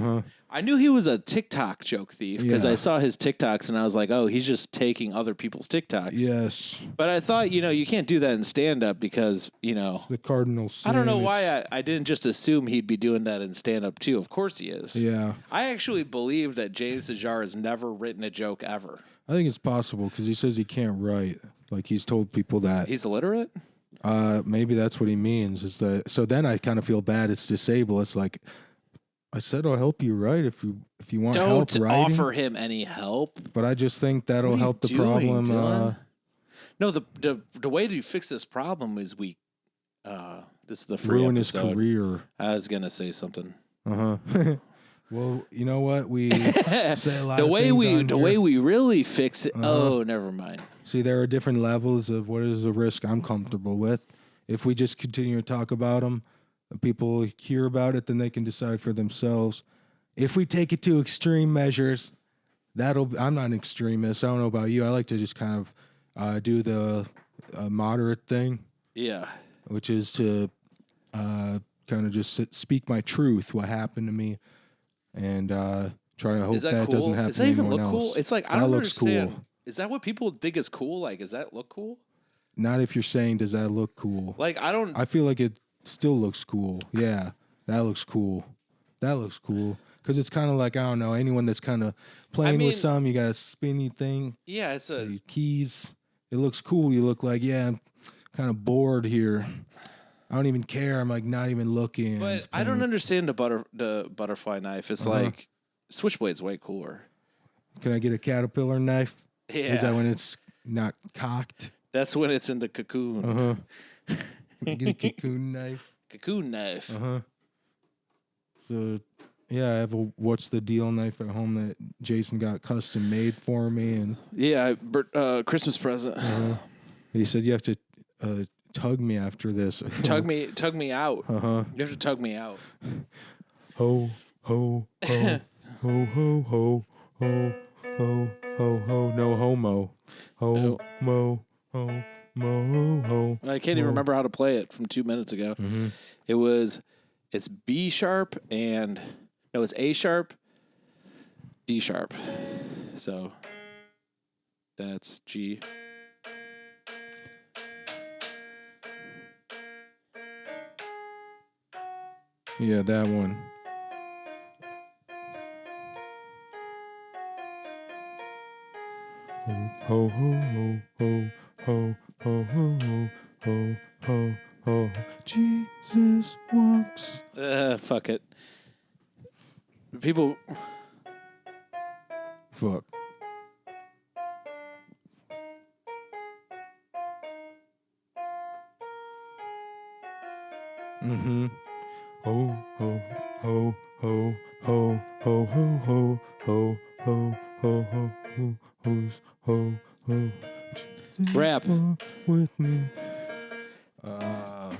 I knew he was a TikTok joke thief because I saw his TikToks and I was like, oh, he's just taking other people's TikToks. Yes. But I thought, you can't do that in stand-up because, the cardinal sin. I don't know why I didn't just assume he'd be doing that in stand-up too. Of course he is. Yeah. I actually believe that James Najjar has never written a joke ever. I think it's possible because he says he can't write. Like he's told people that. He's illiterate? Maybe that's what he means. Is that so? Then I kind of feel bad. It's disabled. It's like I said, I'll help you write if you want help Don't writing. offer him any help. But I just think that'll help the problem. No, the way to fix this problem is this is the free ruin episode. his career. I was gonna say something. Well, you know what? We say a lot the of way things we on the here. way we really fix it. Oh, never mind. See, there are different levels of what is a risk I'm comfortable with. If we just continue to talk about them, people hear about it, then they can decide for themselves. If we take it to extreme measures, I'm not an extremist. I don't know about you. I like to just kind of do the moderate thing. Yeah. Which is to kind of just speak my truth, what happened to me, and try to hope that cool? doesn't happen Does that to even anyone look else. cool? It's like, I that don't looks understand. cool. Is that what people think is cool? Like, does that look cool? Not if you're saying, does that look cool? Like, I feel like it still looks cool. Yeah, that looks cool. That looks cool. Because it's kind of like, I don't know, anyone that's kind of playing with some, you got a spinny thing. Yeah, it's a... keys. It looks cool. You look like, yeah, I'm kind of bored here. I don't even care. I'm like not even looking. But I don't understand the butterfly knife. It's like, Switchblade's way cooler. Can I get a caterpillar knife? Yeah. Is that when it's not cocked? That's when it's in the cocoon. Get a cocoon knife. Cocoon knife. So, yeah, I have a what's the deal knife at home that Jason got custom made for me, and yeah, Christmas present. He said you have to tug me after this. Tug me out. You have to tug me out. Ho ho ho ho ho ho ho ho ho ho no homo ho mo ho mo ho. I can't even remember how to play it from 2 minutes ago. It's B sharp and no, it's A sharp, D sharp. So that's G. Yeah, that one. Ho ho ho ho ho ho ho ho ho ho. Jesus walks. Fuck it. People. Fuck. Ho ho ho ho ho ho ho ho ho ho ho ho ho's ho ho. Rap with me. I'm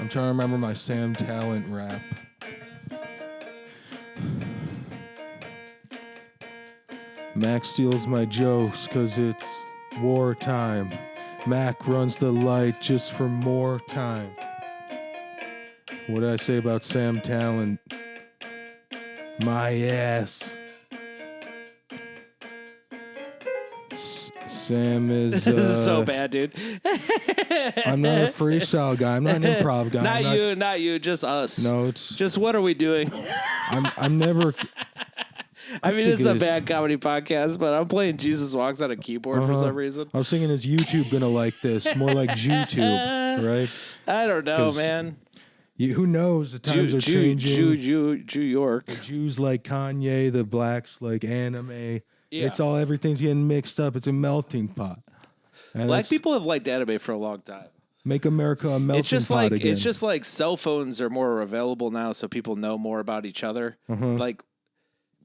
trying to remember my Sam Talent rap. Mac steals my jokes 'cause it's wartime. Mac runs the light just for more time. What did I say about Sam Talent? My ass. Sam is... this is so bad, dude. I'm not a freestyle guy. I'm not an improv guy. Not you, just us. No, it's... Just what are we doing? I'm never... I mean, it's a bad comedy podcast, but I'm playing Jesus Walks on a keyboard for some reason. I was thinking, is YouTube going to like this? More like YouTube, right? I don't know, man. Who knows? The times are changing. Jew York. The Jews like Kanye, the blacks like anime. Yeah. It's all, everything's getting mixed up. It's a melting pot. And Black people have liked anime for a long time. Make America a melting pot again. It's just like cell phones are more available now, so people know more about each other. Like,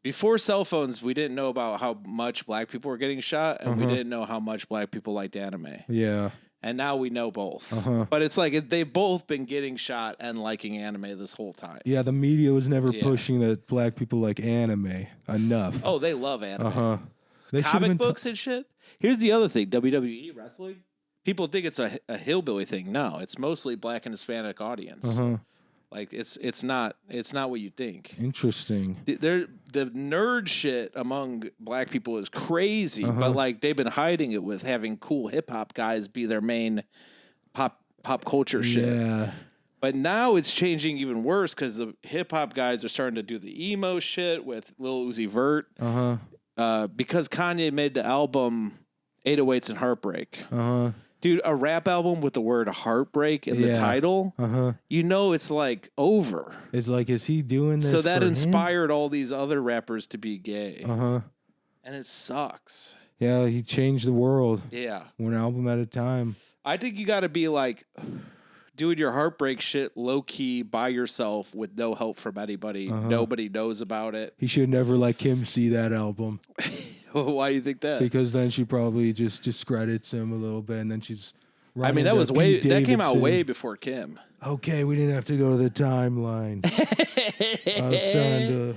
before cell phones, we didn't know about how much black people were getting shot, and we didn't know how much black people liked anime. Yeah. And now we know both. But it's like they've both been getting shot and liking anime this whole time. Yeah, the media was never pushing that black people like anime enough. Oh, they love anime. They Comic books and shit. Here's the other thing. WWE, wrestling. people think it's a hillbilly thing. No, it's mostly Black and Hispanic audience. Like it's not what you think. Interesting. The nerd shit among Black people is crazy, but like they've been hiding it with having cool hip hop guys be their main pop culture shit. Yeah. But now it's changing even worse because the hip hop guys are starting to do the emo shit with Lil Uzi Vert. Because Kanye made the album 808s and Heartbreak. Dude, a rap album with the word heartbreak in the title, you know it's like over. It's like, is he doing this? So that for inspired all these other rappers to be gay. him? And it sucks. Yeah, he changed the world. Yeah. One album at a time. I think you got to be like doing your heartbreak shit low key by yourself with no help from anybody. Nobody knows about it. He should never let Kim see that album. Why do you think that? Because then she probably just discredits him a little bit, and then she's. I mean, that was Pete that came out Davidson. way before Kim. Okay, we didn't have to go to the timeline. I was trying to.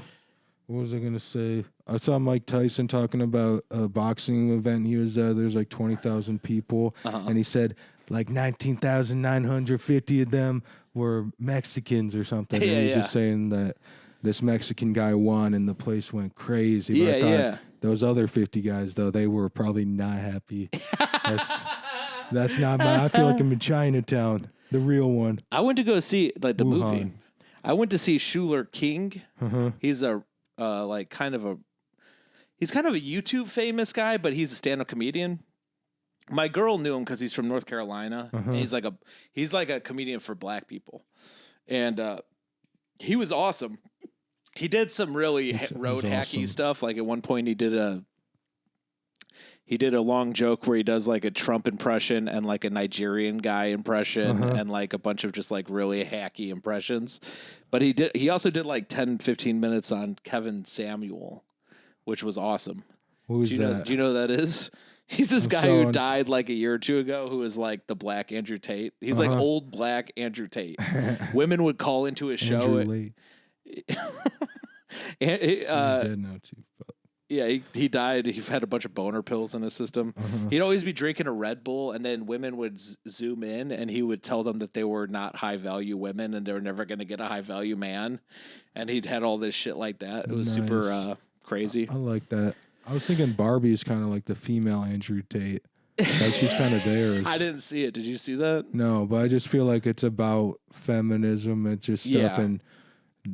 What was I gonna say? I saw Mike Tyson talking about a boxing event he was at. There's like 20,000 people, and he said like 19,950 of them were Mexicans or something. And he was just saying that this Mexican guy won, and the place went crazy. But I thought those other 50 guys, though, they were probably not happy. That's not my. I feel like I'm in Chinatown, the real one. I went to go see like the Wuhan. movie. I went to see Schuler King. He's a he's kind of a YouTube famous guy, but he's a stand-up comedian. My girl knew him because he's from North Carolina. And he's like a comedian for Black people, and he was awesome. He did some really road hacky stuff. Like at one point, he did a long joke where he does like a Trump impression and like a Nigerian guy impression and like a bunch of just like really hacky impressions. But he also did like 10, 15 minutes on Kevin Samuel, which was awesome. Who's that? Do you know who that is? He's this guy who died like a year or two ago who was like the Black Andrew Tate. He's like old Black Andrew Tate. Women would call into his show. Andrew Lee. And, He's dead now too. But. Yeah, he died. He had a bunch of boner pills in his system. He'd always be drinking a Red Bull, and then women would zoom in, and he would tell them that they were not high-value women, and they were never going to get a high-value man. And he'd had all this shit like that. It was super crazy. I like that. I was thinking Barbie is kind of like the female Andrew Tate. Like she's kind of theirs. I didn't see it. Did you see that? No, but I just feel like it's about feminism. It's just stuff and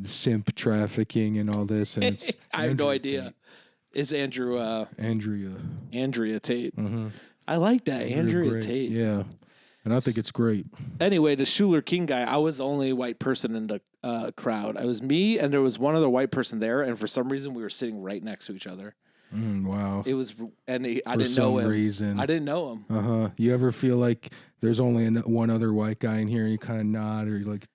simp trafficking and all this. And it's I have no idea. It's Andrea Tate. I like that. Andrea Tate. Yeah. And I think it's great. Anyway, the Schuler King guy, I was the only white person in the crowd. It was me, and there was one other white person there, and for some reason, we were sitting right next to each other. Wow. It was, and I didn't know him. For some reason. I didn't know him. You ever feel like there's only one other white guy in here, and you kind of nod, or you're like...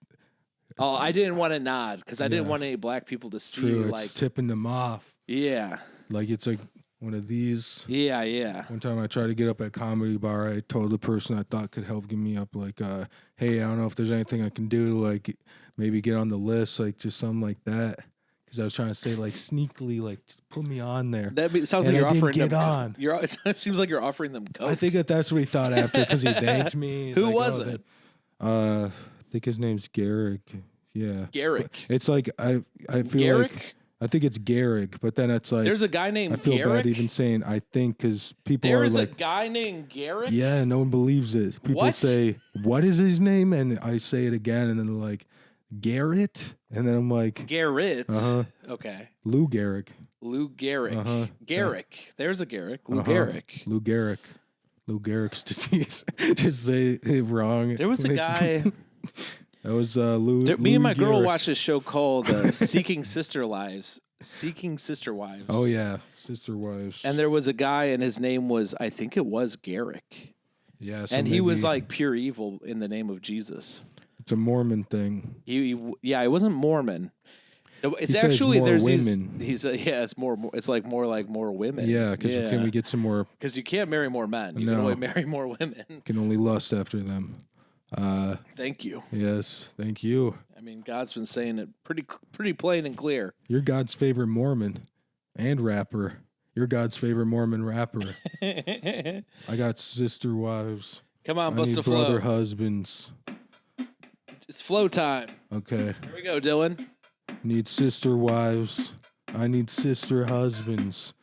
Oh, I didn't want to nod, because I didn't want any Black people to see. True, like it's tipping them off. Yeah. Like, it's like one of these. Yeah. One time I tried to get up at Comedy Bar. I told the person I thought could help get me up, like, hey, I don't know if there's anything I can do to, like, maybe get on the list, like, just something like that. Because I was trying to say, like, sneakily, like, just put me on there. Sounds like you're offering them. On. It seems like you're offering them coke. I think that's what he thought after, because he thanked me. Who was it? I think his name's Garrick. Yeah. Garrick. It's like, I feel Garrick? like... I think it's Garrick, but then it's like... There's a guy named Garrick. I feel Garrick? bad even saying I think, because people are like... There's a guy named Garrick? Yeah, no one believes it. People say, what is his name? And I say it again, and then they're like, Garrett? And then I'm like... Garrett? Okay. Lou Garrick. Lou Garrick. Garrick. There's a Garrick. Lou Garrick. Lou Garrick. Lou Gehrig's disease. Just say it wrong. There was a guy... That was Lou. Me and my girl Garrick. watched this show called Seeking Sister Wives. Oh yeah, Sister Wives. And there was a guy, and his name was, I think it was Garrick. Yeah, so and he was like pure evil in the name of Jesus. It's a Mormon thing. He wasn't Mormon. It's he actually more there's women. It's more. It's like more women. Yeah, because can we get some more? Because you can't marry more men. You can only marry more women. Can only lust after them. Thank you. Yes, thank you. I mean, God's been saying it pretty plain and clear. You're God's favorite Mormon and rapper. You're God's favorite Mormon rapper. I got Sister Wives. Come on, I bust need a flow. brother husbands. It's flow time. Okay. Here we go, Dylan. Need sister wives. I need sister husbands.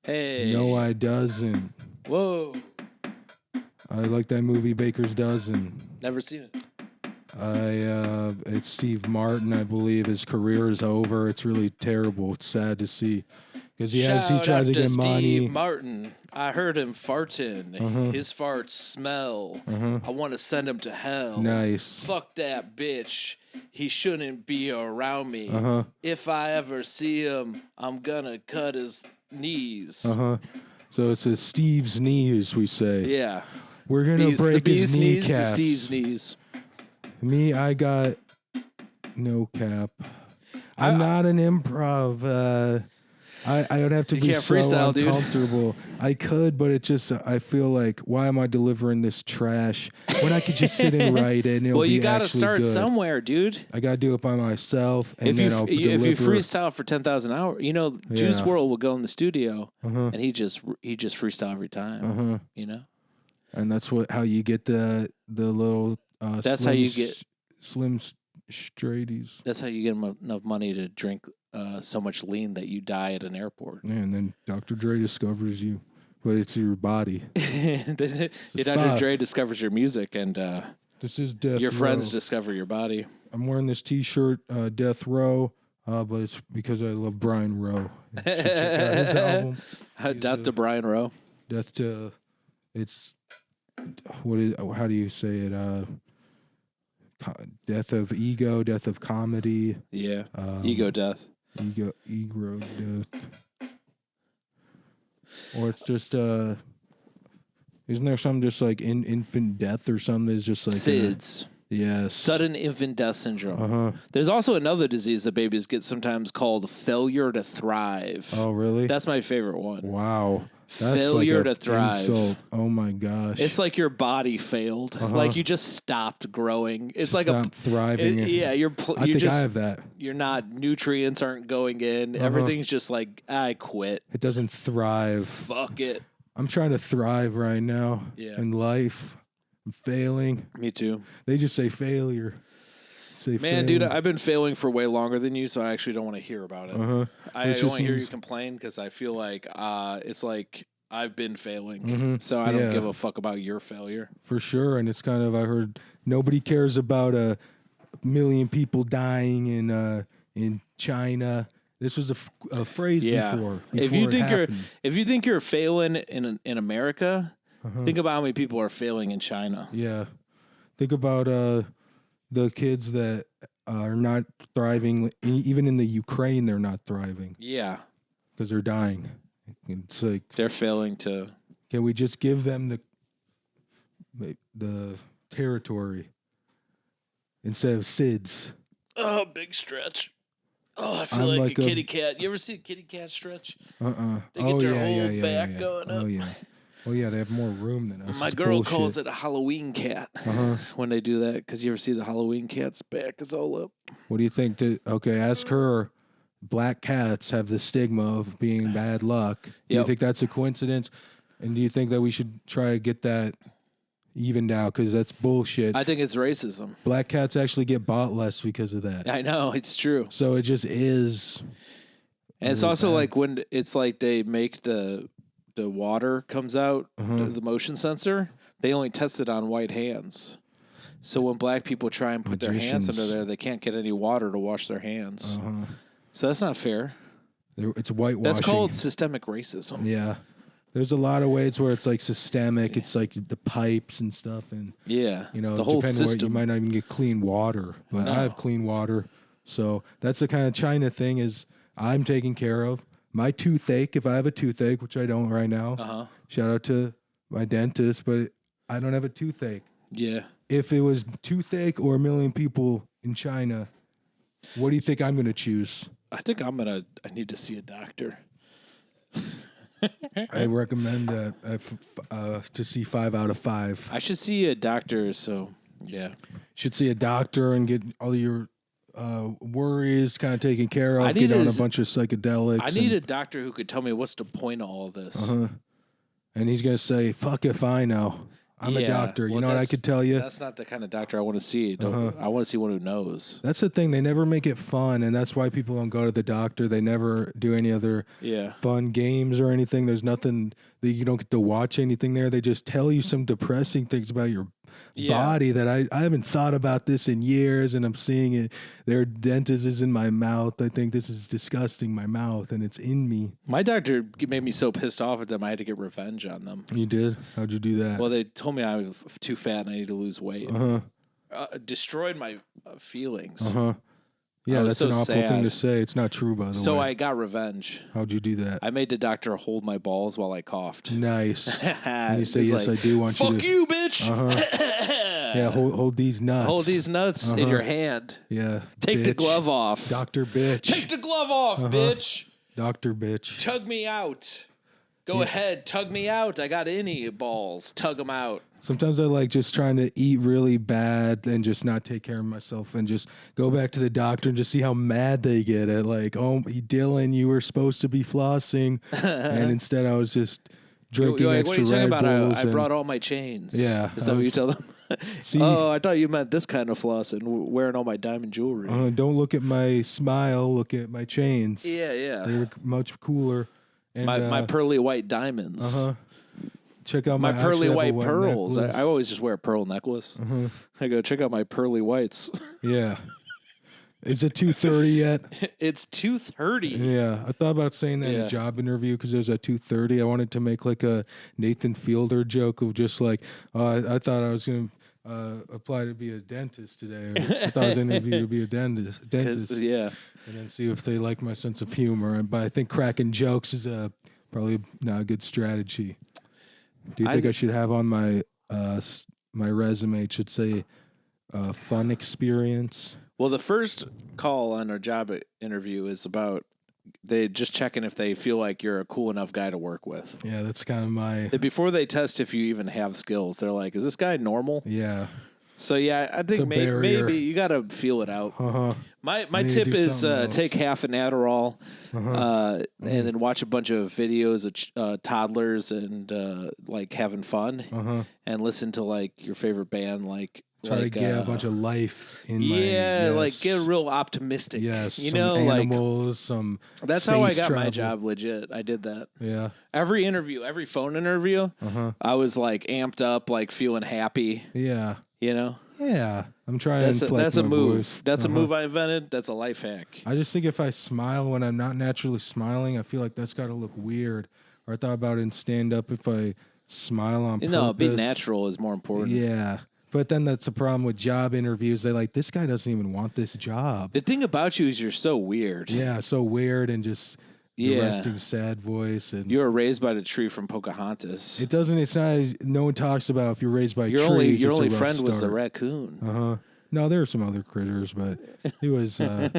Hey. No, I doesn't. Whoa. I like that movie Baker's Dozen. Never seen it. It's Steve Martin, I believe. His career is over. It's really terrible. It's sad to see because he tries to get money. Steve Martin. I heard him farting. His farts smell. I want to send him to hell. Nice. Fuck that bitch. He shouldn't be around me. If I ever see him, I'm gonna cut his knees. So it's a Steve's knees, we say. Yeah. We're gonna break his kneecaps. The Steve's knees. Me, I got no cap. I'm not an improv. I would have to be can't so freestyle, uncomfortable. Dude. I could, but it just I feel like why am I delivering this trash when I could just sit and write it? And it'll well, you got to start good. Somewhere, dude. I got to do it by myself, and then I'll deliver. If you freestyle for 10,000 hours, Juice WRLD will go in the studio and he just freestyle every time. You know, and that's how you get the little. That's how you get Slim Straighties. That's how you get enough money to drink so much lean that you die at an airport. Yeah, and then Dr. Dre discovers you, but it's your body. Dr. Dre discovers your music, and this is Death your Row. friends discover your body. I'm wearing this T-shirt, Death Row, but it's because I love Brian Rowe. Check out his album. Death to Brian Rowe. Death to, it's how do you say it? Death of ego, death of comedy. Yeah, ego death. Ego death. Or it's just isn't there something just like infant death or something that's just like SIDS. Yes. Sudden infant death syndrome. There's also another disease that babies get sometimes called failure to thrive. Oh, really? That's my favorite one. Wow. That's failure like to thrive. Insult. Oh my gosh. It's like your body failed. Like you just stopped growing. It's like thriving. I think I have that. You're not, nutrients aren't going in. Everything's just like, I quit. It doesn't thrive. Fuck it. I'm trying to thrive right now in life. I'm failing. Me too. They just say failure. Dude, I've been failing for way longer than you, so I actually don't want to hear about it. I don't want to hear you complain because I feel like it's like I've been failing, so I don't give a fuck about your failure. For sure, and it's kind of, I heard nobody cares about 1 million people dying in China. This was a phrase before if you think you're failing in America, think about how many people are failing in China. Yeah, think about the kids that are not thriving, even in the Ukraine, they're not thriving. Yeah. Because they're dying. It's like they're failing to. Can we just give them the territory instead of SIDS? Oh, big stretch. Oh, I feel like a kitty cat. You ever see a kitty cat stretch? They get their whole back going up. Oh, yeah. Oh, yeah, they have more room than us. My girl calls it a Halloween cat when they do that, because you ever see the Halloween cat's back is all up. What do you think? Ask her. Black cats have the stigma of being bad luck. Do you think that's a coincidence? And do you think that we should try to get that evened out? Because that's bullshit. I think it's racism. Black cats actually get bought less because of that. I know, it's true. So it just is. And it's also bad. Like when it's like they make the water comes out, the motion sensor, they only test it on white hands. So when black people try and put their hands under there, they can't get any water to wash their hands. So that's not fair. It's whitewashing. That's called systemic racism. Yeah. There's a lot of ways where it's like systemic. It's like the pipes and stuff. And the whole system. You might not even get clean water. But I have clean water. So that's the kind of China thing is I'm taken care of. My toothache, if I have a toothache, which I don't right now, shout out to my dentist, but I don't have a toothache. Yeah. If it was toothache or 1 million people in China, what do you think I'm going to choose? I think I need to see a doctor. I recommend to see 5 out of 5. I should see a doctor, so yeah. Should see a doctor and get all your worries kind of taken care of. Get on a bunch of psychedelics. I need a doctor who could tell me what's the point of all of this. and he's gonna say, "Fuck if I know. I'm a doctor. You know what I could tell you." That's not the kind of doctor I want to see. I want to see one who knows. That's the thing. They never make it fun, and that's why people don't go to the doctor. They never do any other fun games or anything. There's nothing that you don't get to watch anything there. They just tell you some depressing things about your body that I haven't thought about this in years, and I'm seeing it. Their dentist is in my mouth. I think this is disgusting, my mouth, and it's in me. My doctor made me so pissed off at them, I had to get revenge on them. You did? How'd you do that? Well, they told me I was too fat and I need to lose weight. Destroyed my feelings. Yeah, that's an awful thing to say. It's not true, by the way. So I got revenge. How'd you do that? I made the doctor hold my balls while I coughed. Nice. And you say, yes, I do want you to. Fuck you, bitch. Yeah, hold these nuts. Hold these nuts in your hand. Yeah. Take the glove off. Dr. Bitch. Take the glove off, bitch. Dr. Bitch. Tug me out. Go ahead, tug me out. I got any balls. Tug them out. Sometimes I like just trying to eat really bad and just not take care of myself and just go back to the doctor and just see how mad they get at like, oh, Dylan, you were supposed to be flossing. And instead I was just drinking extra what are you talking Red about? Bulls I brought all my chains. Yeah. Is that what you tell them? See, oh, I thought you meant this kind of flossing, wearing all my diamond jewelry. Don't look at my smile, look at my chains. Yeah. They're much cooler. And, my pearly white diamonds. Check out my pearly white pearls. I always just wear a pearl necklace. I go, check out my pearly whites. Yeah. Is it 2:30 yet? It's 2:30. Yeah. I thought about saying that in a job interview because it was at 2:30. I wanted to make like a Nathan Fielder joke of just like, I thought I was going to apply to be a dentist today. Or I thought I was interviewed to be a dentist. Yeah. And then see if they like my sense of humor. But I think cracking jokes is probably not a good strategy. Do you think I should have on my my resume? It should say fun experience. Well, the first call on our job interview is about they just checking if they feel like you're a cool enough guy to work with. Yeah, that's kind of my. Before they test if you even have skills, they're like, "Is this guy normal?" Yeah. So yeah, I think maybe you got to feel it out. My tip is take half an Adderall, and then watch a bunch of videos of toddlers and like having fun, and listen to like your favorite band, like. Try to get a bunch of life in my... Yeah, like get real optimistic. Yes, you some know, animals, like... some That's how I got my job legit. I did that. Yeah. Every interview, every phone interview, I was like amped up, like feeling happy. Yeah. You know? Yeah. I'm trying to inflect That's a my move. voice. That's a move I invented. That's a life hack. I just think if I smile when I'm not naturally smiling, I feel like that's got to look weird. Or I thought about it in stand-up if I smile on purpose. No, being natural is more important. Yeah. But then that's the problem with job interviews. They like, this guy doesn't even want this job. The thing about you is you're so weird. Yeah, so weird and just the resting sad voice. And you were raised by the tree from Pocahontas. It's not, no one talks about if you're raised by trees. Your only friend was the raccoon. No, there were some other critters, but he was, I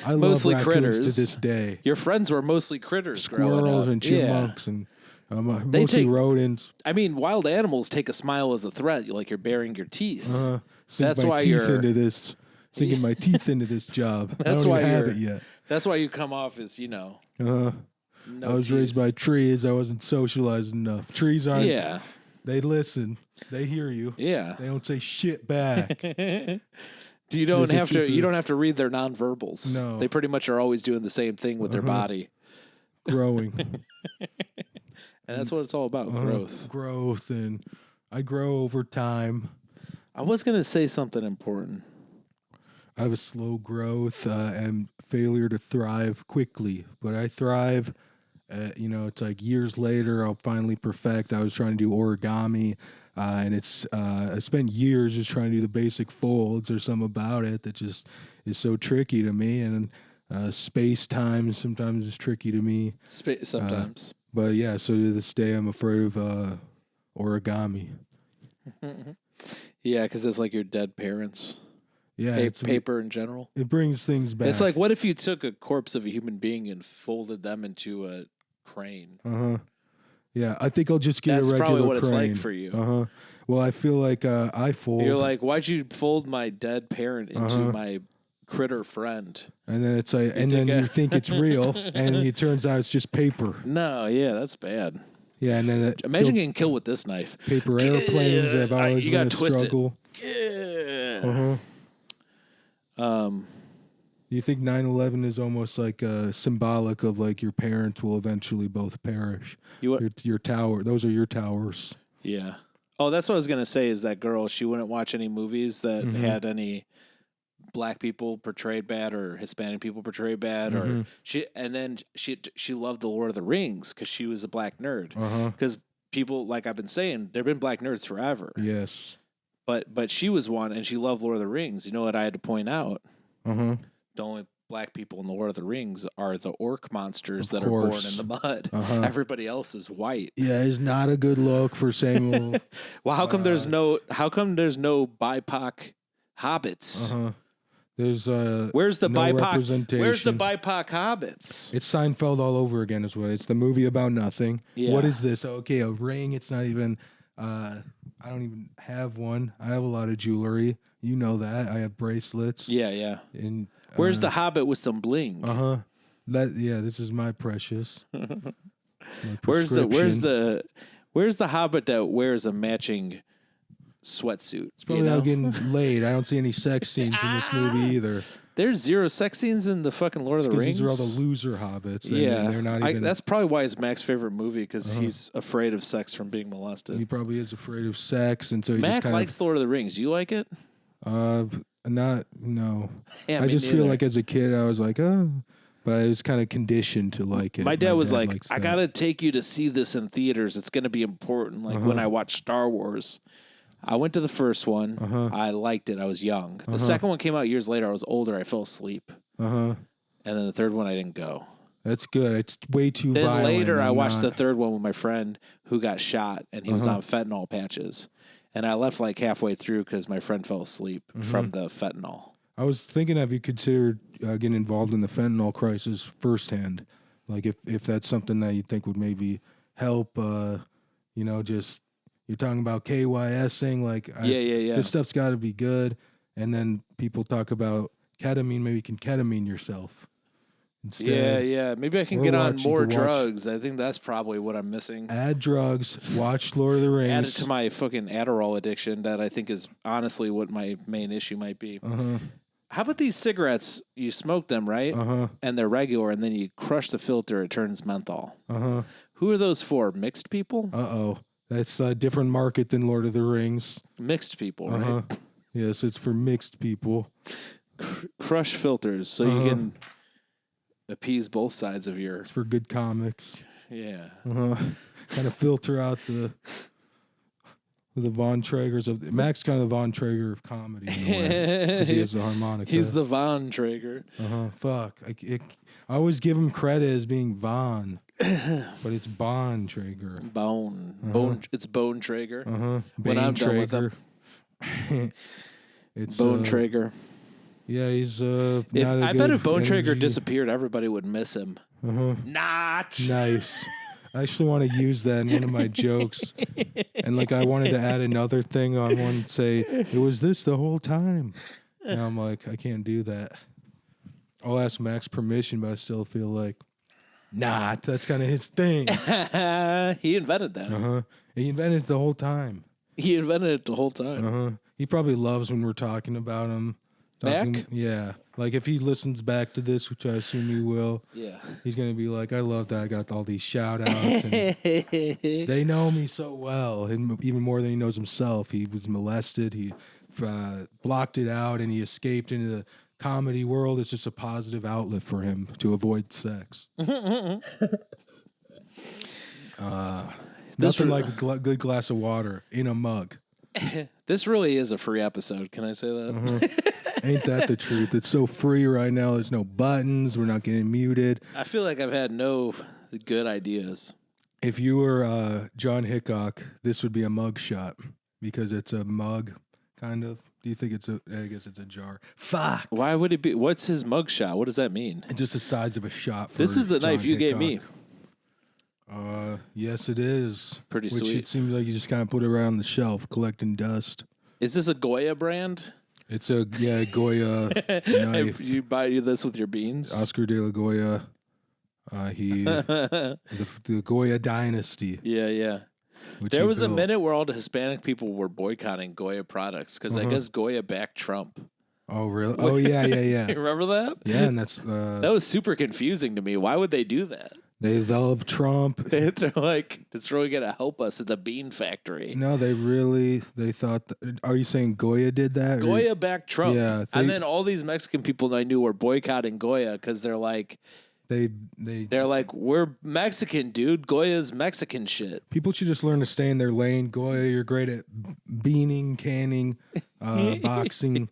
mostly love raccoons critters to this day. Your friends were mostly critters. Squirrels and chipmunks and... mostly rodents. I mean, wild animals take a smile as a threat, like you're baring your teeth. That's why sinking my teeth into this job. That's I don't why even have it yet. That's why you come off as no I was raised by trees. I wasn't socialized enough. Trees aren't. Yeah. They listen. They hear you. Yeah. They don't say shit back. You don't have to read their nonverbals. No. They pretty much are always doing the same thing with their body. Growing. And that's what it's all about, growth. Growth, and I grow over time. I was going to say something important. I have a slow growth and failure to thrive quickly, but I thrive. It's like years later, I'll finally perfect. I was trying to do origami, and I spent years just trying to do the basic folds. There's something about it that just is so tricky to me, and space-time sometimes is tricky to me. Sometimes. But yeah, so to this day, I'm afraid of origami. Yeah, because it's like your dead parents. Yeah, paper in general. It brings things back. It's like, what if you took a corpse of a human being and folded them into a crane? Yeah, I think I'll just get a regular crane. That's probably what it's like for you. Well, I feel like I fold. You're like, why'd you fold my dead parent into my critter friend? And then it's like, you think it's real, and it turns out it's just paper. No, yeah, that's bad. Yeah, and then Imagine getting killed with this knife. Paper airplanes have always you been got a twisted. struggle. You think 9/11 is almost like symbolic of like your parents will eventually both perish? Your tower, those are your towers. Yeah. Oh, that's what I was gonna say. Is that girl? She wouldn't watch any movies that had any black people portrayed bad or Hispanic people portrayed bad, or she loved the Lord of the Rings because she was a black nerd. Because people, like I've been saying, there've been black nerds forever. Yes. But she was one, and she loved Lord of the Rings. You know what I had to point out? The only black people in the Lord of the Rings are the orc monsters that are born in the mud. Everybody else is white. Yeah, it's not a good look for Samuel. Well, how come there's no BIPOC hobbits? There's where's the no BIPOC representation. Where's the BIPOC hobbits? It's Seinfeld all over again as well. It's the movie about nothing. Yeah. What is this? Okay, a ring. It's not even I don't even have one. I have a lot of jewelry. You know that. I have bracelets. Yeah. And where's the hobbit with some bling? This is my precious. Where's the hobbit that wears a matching sweatsuit? It's probably out getting laid. I don't see any sex scenes in this movie either. There's zero sex scenes in the fucking Lord of the Rings. These are all the loser hobbits. They're not even. That's probably why it's Mac's favorite movie, because he's afraid of sex from being molested. He probably is afraid of sex, and so he Mac just kind likes Lord of the Rings. You like it? No. Yeah, I just feel like as a kid I was like, oh, but I was kind of conditioned to like it. My dad was like, I gotta take you to see this in theaters. It's gonna be important. Like when I watched Star Wars. I went to the first one. I liked it. I was young. The second one came out years later. I was older. I fell asleep. And then the third one, I didn't go. That's good. It's way too then violent. Then later, I watched the third one with my friend who got shot, and he was on fentanyl patches. And I left like halfway through because my friend fell asleep from the fentanyl. I was thinking, have you considered getting involved in the fentanyl crisis firsthand? Like if that's something that you think would maybe help, just... You're talking about KYSing, like this stuff's got to be good, and then people talk about ketamine. Maybe you can ketamine yourself instead. Yeah. Maybe I can get on more drugs. I think that's probably what I'm missing. Add drugs. Watch Lord of the Rings. Add it to my fucking Adderall addiction. That I think is honestly what my main issue might be. How about these cigarettes? You smoke them, right? And they're regular, and then you crush the filter. It turns menthol. Who are those for? Mixed people? That's a different market than Lord of the Rings. Mixed people, right? Yes, it's for mixed people. Crush filters so you can appease both sides of your... It's for good comics. Yeah. Kind of filter out the Von Tragers of... Mac's kind of the Von Traeger of comedy in a way, because he has the harmonica. He's the Von Traeger. Fuck. I always give him credit as being Von. But it's Bone Traeger. Bone. It's Bone Traeger. When I'm done with him. It's Bone Traeger. Yeah, he's I bet if Bone Traeger disappeared, everybody would miss him. Not nice. I actually want to use that in one of my jokes. And like I wanted to add another thing on one, say, it was this the whole time. And I'm like, I can't do that. I'll ask Mac's permission, but I still feel like that's kind of his thing. He invented that. He invented it the whole time. He probably loves when we're talking about him. Mac? Yeah. Like if he listens back to this, which I assume he will, he's going to be like, I love that I got all these shout outs. And they know me so well, and even more than he knows himself. He was molested. He blocked it out, and he escaped into the comedy world. It's just a positive outlet for him to avoid sex. Nothing like a good glass of water in a mug. This really is a free episode. Can I say that? Ain't that the truth? It's so free right now. There's no buttons. We're not getting muted. I feel like I've had no good ideas. If you were John Hickok, this would be a mug shot because it's a mug, kind of. Do you think it's I guess it's a jar. Fuck. Why would it be? What's his mug shot? What does that mean? It's just the size of a shot. This is the John knife you Hickok. gave me. Yes, it is. Pretty Which sweet. It seems like you just kind of put it around the shelf, collecting dust. Is this a Goya brand? It's a Goya knife. You buy this with your beans? Oscar de la Goya. The Goya dynasty. Yeah. There was a minute where all the Hispanic people were boycotting Goya products because I guess Goya backed Trump. Oh, really? Oh, yeah. You remember that? Yeah, and that's... that was super confusing to me. Why would they do that? They love Trump. They're like, it's really going to help us at the bean factory. No, they thought... Are you saying Goya did that? Goya backed Trump. Yeah. And then all these Mexican people I knew were boycotting Goya because they're like... They're like, we're Mexican, dude. Goya's Mexican shit. People should just learn to stay in their lane. Goya, you're great at beaning, canning, boxing.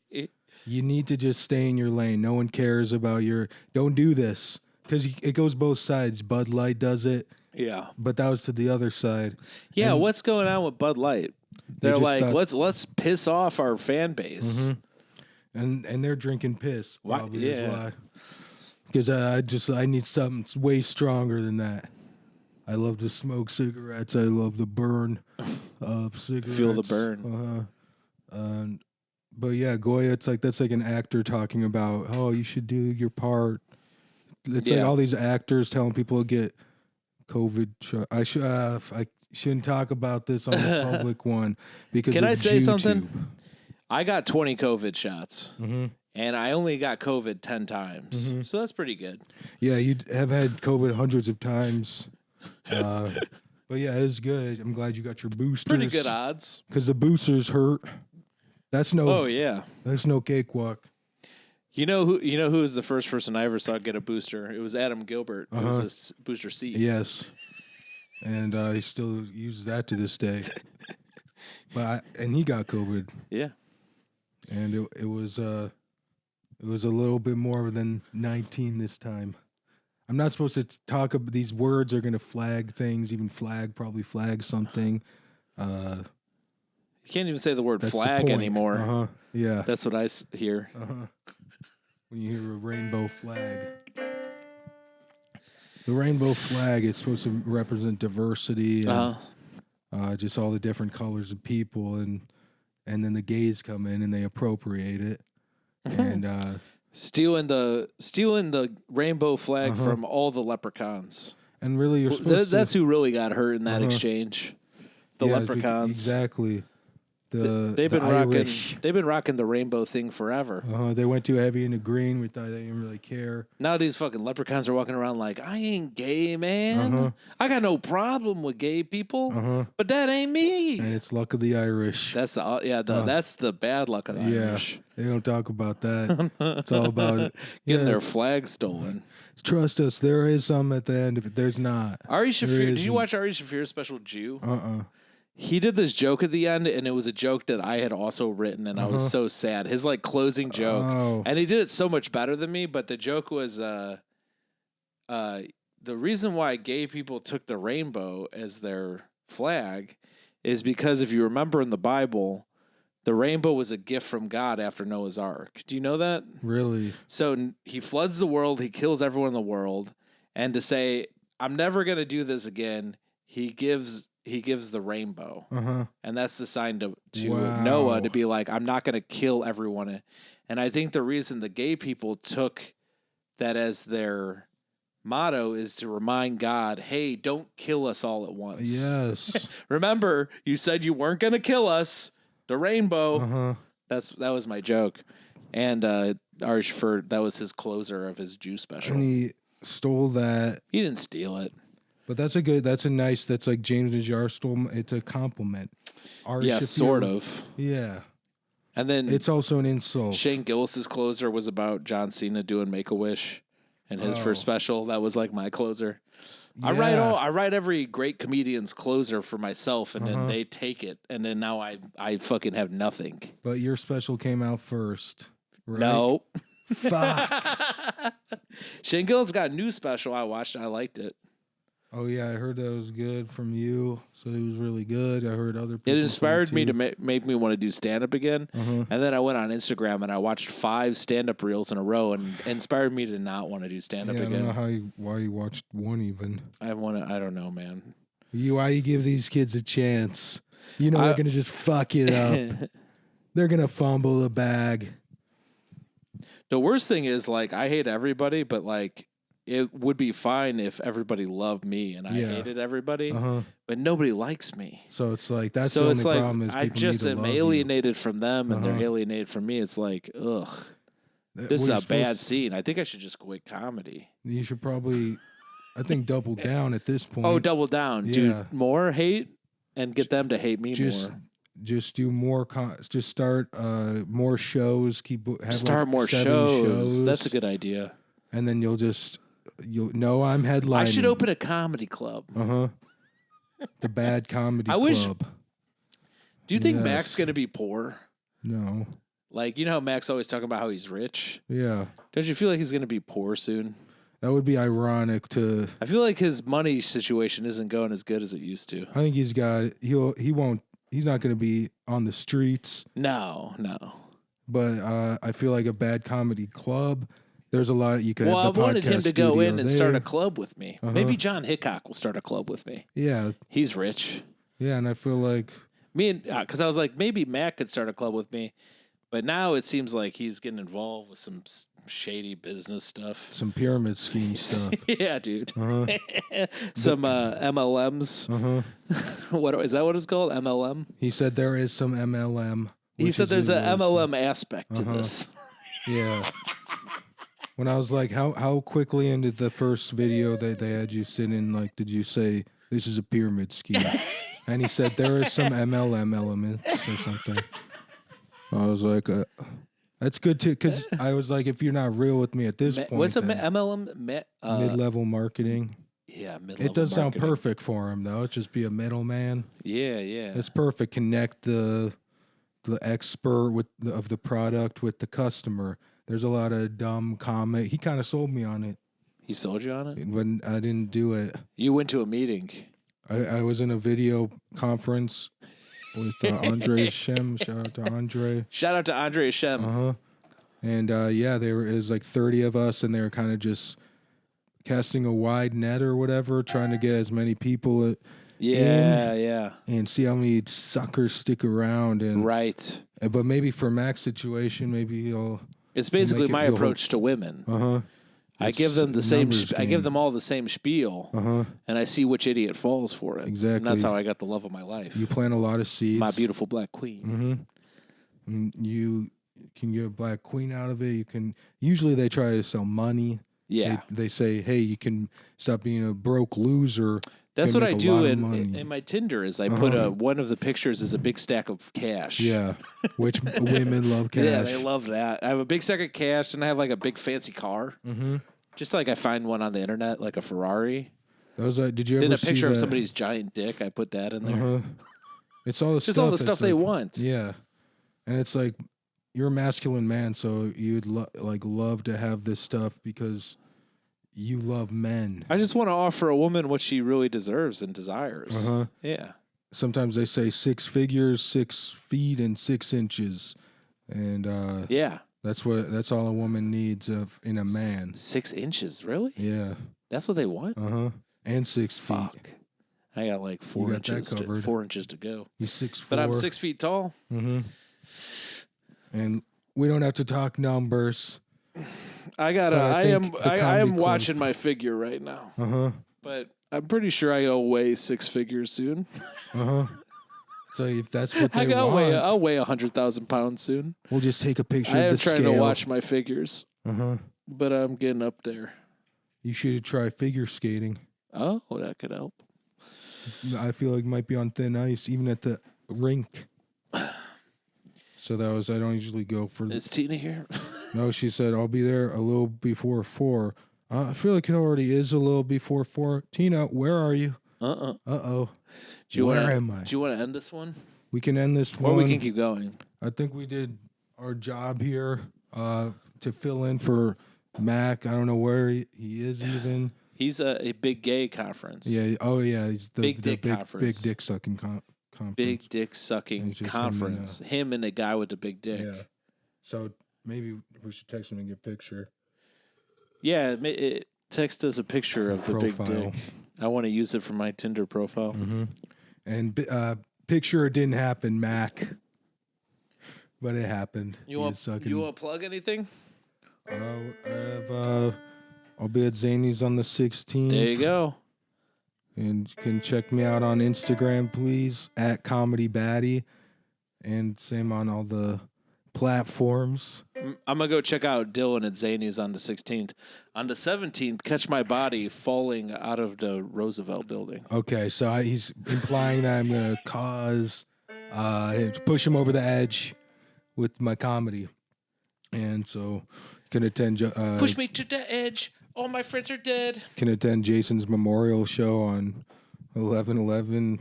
You need to just stay in your lane. No one cares about your... Don't do this. Because it goes both sides. Bud Light does it. Yeah. But that was to the other side. Yeah, and what's going on with Bud Light? They're like, let's piss off our fan base. Mm-hmm. And they're drinking piss. Probably is why. Because I need something way stronger than that. I love to smoke cigarettes. I love the burn of cigarettes. Feel the burn. But yeah, Goya, that's like an actor talking about, oh, you should do your part. It's like all these actors telling people to get COVID shot. I shouldn't talk about this on the public one because Can I say YouTube. something? I got 20 COVID shots. Mm-hmm. And I only got COVID 10 times. Mm-hmm. So that's pretty good. Yeah, you have had COVID hundreds of times. But yeah, it's good. I'm glad you got your boosters. Pretty good odds. Because the boosters hurt. That's no. Oh yeah. That's no cakewalk. You know who was the first person I ever saw get a booster? It was Adam Gilbert. It was a booster seat. Yes. And he still uses that to this day. And he got COVID. Yeah. And it was a little bit more than 19 this time. I'm not supposed to talk about these words are going to flag things, probably flag something. You can't even say the word flag anymore. Yeah. That's what I hear. When you hear a rainbow flag. The rainbow flag is supposed to represent diversity and just all the different colors of people. And then the gays come in and they appropriate it. And stealing the rainbow flag from all the leprechauns. And really, you're supposed that's who really got hurt in that exchange. The leprechauns. Exactly. They've been rocking the rainbow thing forever. They went too heavy into green. We thought they didn't really care. Now these fucking leprechauns are walking around like, I ain't gay, man. I got no problem with gay people, but that ain't me. And it's luck of the Irish. That's that's the bad luck of the Irish. They don't talk about that. It's all about getting their flag stolen. Trust us, there is some at the end. If there's not, Ari Shaffir. Did you watch Ari Shaffir's special Jew? He did this joke at the end, and it was a joke that I had also written, and I was so sad. His closing joke, and he did it so much better than me. But the joke was, the reason why gay people took the rainbow as their flag is because if you remember in the Bible, the rainbow was a gift from God after Noah's Ark. Do you know that? Really? So he floods the world, he kills everyone in the world, and to say, I'm never going to do this again, he gives the rainbow. And that's the sign to Noah to be like, I'm not going to kill everyone. And I think the reason the gay people took that as their motto is to remind God, hey, don't kill us all at once. Yes. Remember, you said you weren't going to kill us. The rainbow. That was my joke. And Ari Shaffir, that was his closer of his Jew special. And he stole that. He didn't steal it. But that's like James Najjar stole. It's a compliment. Ari Shaffir, sort of. Yeah. And then it's also an insult. Shane Gillis's closer was about John Cena doing Make-A-Wish and his first special. That was like my closer. Yeah. I write every great comedian's closer for myself, and then they take it, and then now I fucking have nothing. But your special came out first, right? No. Fuck. Shane Gillis got a new special I watched. I liked it. Oh, yeah, I heard that was good from you, so it was really good. I heard other people. It inspired me to make me want to do stand-up again, and then I went on Instagram and I watched 5 stand-up reels in a row, and it inspired me to not want to do stand-up again. I don't know why you watched one even. I don't know, man. Why you give these kids a chance? You know they're going to just fuck it up. They're going to fumble the bag. The worst thing is, I hate everybody, but, it would be fine if everybody loved me and I hated everybody, but nobody likes me. So it's like that's the only problem is I people just need to am love alienated from them, and they're alienated from me. It's like, ugh, this is a bad scene. I think I should just quit comedy. You should probably, I think, double down at this point. Oh, double down, dude. More hate and get them to hate me more. Just do more. Just start more shows. Start more shows. That's a good idea. And then you'll know I'm headlining. I should open a comedy club. The Bad Comedy Club. Do you think Mack's going to be poor? No. Like, you know how Mack's always talking about how he's rich? Yeah. Don't you feel like he's going to be poor soon? That would be ironic to... I feel like his money situation isn't going as good as it used to. I think he's not going to be on the streets. No. But I feel like a Bad Comedy Club... There's a lot you could. Well, have the I wanted him to go in and there. start a club with me. Maybe John Hickok will start a club with me. Yeah, he's rich. Yeah, and I feel like because I was like, maybe Mack could start a club with me, but now it seems like he's getting involved with some shady business stuff, some pyramid scheme stuff. Yeah, dude. Some MLMs. What is that? What it's called? MLM. He said there is some MLM. He said there's an MLM aspect to this. Yeah. When I was like, how quickly into the first video they had you sitting, like, did you say, this is a pyramid scheme? And he said, there is some MLM elements or something. I was like, that's good too, because I was like, if you're not real with me at this point. What's a MLM? Mid-level marketing. Yeah, mid-level It does marketing. sound perfect for him, though. It's just be a middleman. Yeah. It's perfect. Connect the expert of the product with the customer. There's a lot of dumb comment. He kind of sold me on it. He sold you on it? When I didn't do it. You went to a meeting. I was in a video conference with Andre Shem. Shout out to Andre. Shout out to Andre Shem. And it was like 30 of us, and they were kind of just casting a wide net or whatever, trying to get as many people in. And see how many suckers stick around. And right. But maybe for Mack's situation, maybe he'll... It's basically my approach to women. I give them the same. I give them all the same spiel, and I see which idiot falls for it. Exactly, and that's how I got the love of my life. You plant a lot of seeds. My beautiful black queen. You can get a black queen out of it. You can. Usually, they try to sell money. Yeah, they say, "Hey, you can stop being a broke loser." That's what I do in my Tinder is I put one of the pictures is a big stack of cash. Yeah, which women love cash. Yeah, they love that. I have a big stack of cash and I have like a big fancy car. Just like I find one on the internet, like a Ferrari. Did you ever a picture see of somebody's giant dick? I put that in there. It's all the just all the stuff they want. Yeah, and it's like you're a masculine man, so you'd love to have this stuff because. You love men. I just want to offer a woman what she really deserves and desires. Yeah. Sometimes they say 6 figures, 6 feet, and 6 inches, and that's all a woman needs in a man. 6 inches, really? Yeah. That's what they want. And 6 feet. Fuck. I got like 4 inches. 4 inches to go. He's 6'4". But I'm 6 feet tall. And we don't have to talk numbers. I am watching my figure right now. But I'm pretty sure I'll weigh 6 figures soon. So if that's what they want, I'll weigh 100,000 pounds soon. We'll just take a picture. I of am the trying scale. to watch my figures. But I'm getting up there. You should try figure skating. Oh, that could help. I feel like it might be on thin ice, even at the rink. So I don't usually go for. Is Tina here? No, she said, I'll be there a little before 4. I feel like it already is a little before 4. Tina, where are you? Uh-oh. Where am I? Do you want to end this one? We can end this one. Or we can keep going. I think we did our job here to fill in for Mack. I don't know where he is even. He's a big gay conference. Yeah. Oh, yeah. He's the big dick conference. Big dick sucking conference. Big dick sucking conference. Him and the guy with the big dick. Yeah. So maybe we should text him and get a picture. Yeah, text us a picture of the big dick. I want to use it for my Tinder profile. And picture it didn't happen, Mack. But it happened. You want to plug anything? I have I'll be at Zanies on the 16th. There you go. And you can check me out on Instagram, please, at comedybaddie. And same on all the platforms. I'm going to go check out Dylan at Zanies on the 16th. On the 17th, catch my body falling out of the Roosevelt building. Okay, so he's implying that I'm going to cause, push him over the edge with my comedy. And so can attend... push me to the edge. All my friends are dead. Can attend Jason's memorial show on 11/11.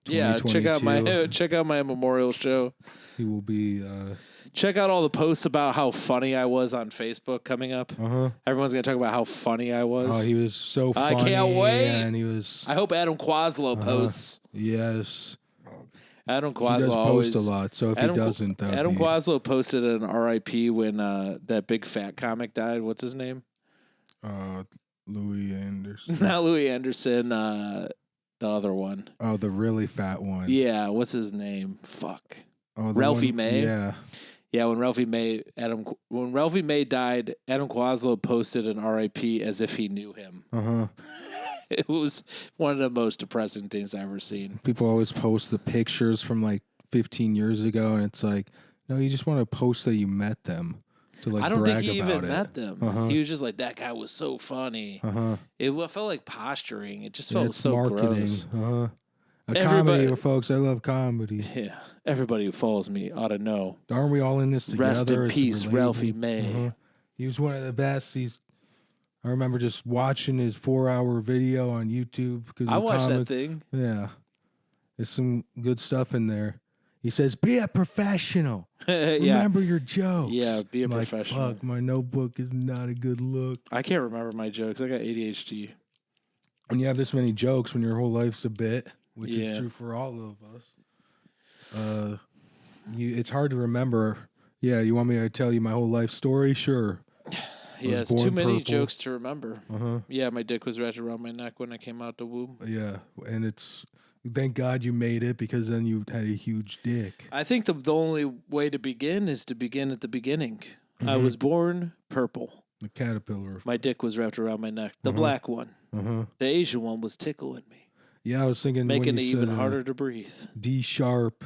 Yeah, check out my memorial show. He will be... check out all the posts about how funny I was on Facebook coming up. Everyone's going to talk about how funny I was. Oh, he was so funny. I can't wait. And he was... I hope Adam Quaslow posts. Yes. Adam Quaslow he does always post a lot, so if he doesn't... Adam Quaslow posted an RIP when that big fat comic died. What's his name? Louis Anderson. Not Louis Anderson, the other one. Oh, the really fat one. Yeah, what's his name? Fuck. Oh, Ralphie May. Yeah. Yeah, when Ralphie May died, Adam Quaslow posted an RIP as if he knew him. It was one of the most depressing things I've ever seen. People always post the pictures from like 15 years ago, and it's like, no, you just want to post that you met them. To like I don't brag think he about even it. met them. He was just like, that guy was so funny. It felt like posturing. It just felt so marketing. Gross. Comedy, folks. I love comedy. Yeah. Everybody who follows me ought to know. Aren't we all in this together? Rest in peace, Ralphie May. He was one of the best. I remember just watching his 4-hour video on YouTube. I watched that thing. Yeah. There's some good stuff in there. He says, be a professional. Remember your jokes. Yeah, be a I'm professional. Like, fuck, my notebook is not a good look. I can't remember my jokes. I got ADHD. When you have this many jokes, when your whole life's a bit, which is true for all of us, it's hard to remember. Yeah, you want me to tell you my whole life story? Sure. Yeah, it's too many jokes to remember. Yeah, my dick was wrapped around my neck when I came out the womb. Yeah, and it's... Thank God you made it, because then you had a huge dick. I think the only way to begin is to begin at the beginning. I was born purple. The caterpillar. My dick was wrapped around my neck. The black one. The Asian one was tickling me. Yeah, I was thinking... Making it even harder to breathe. D sharp.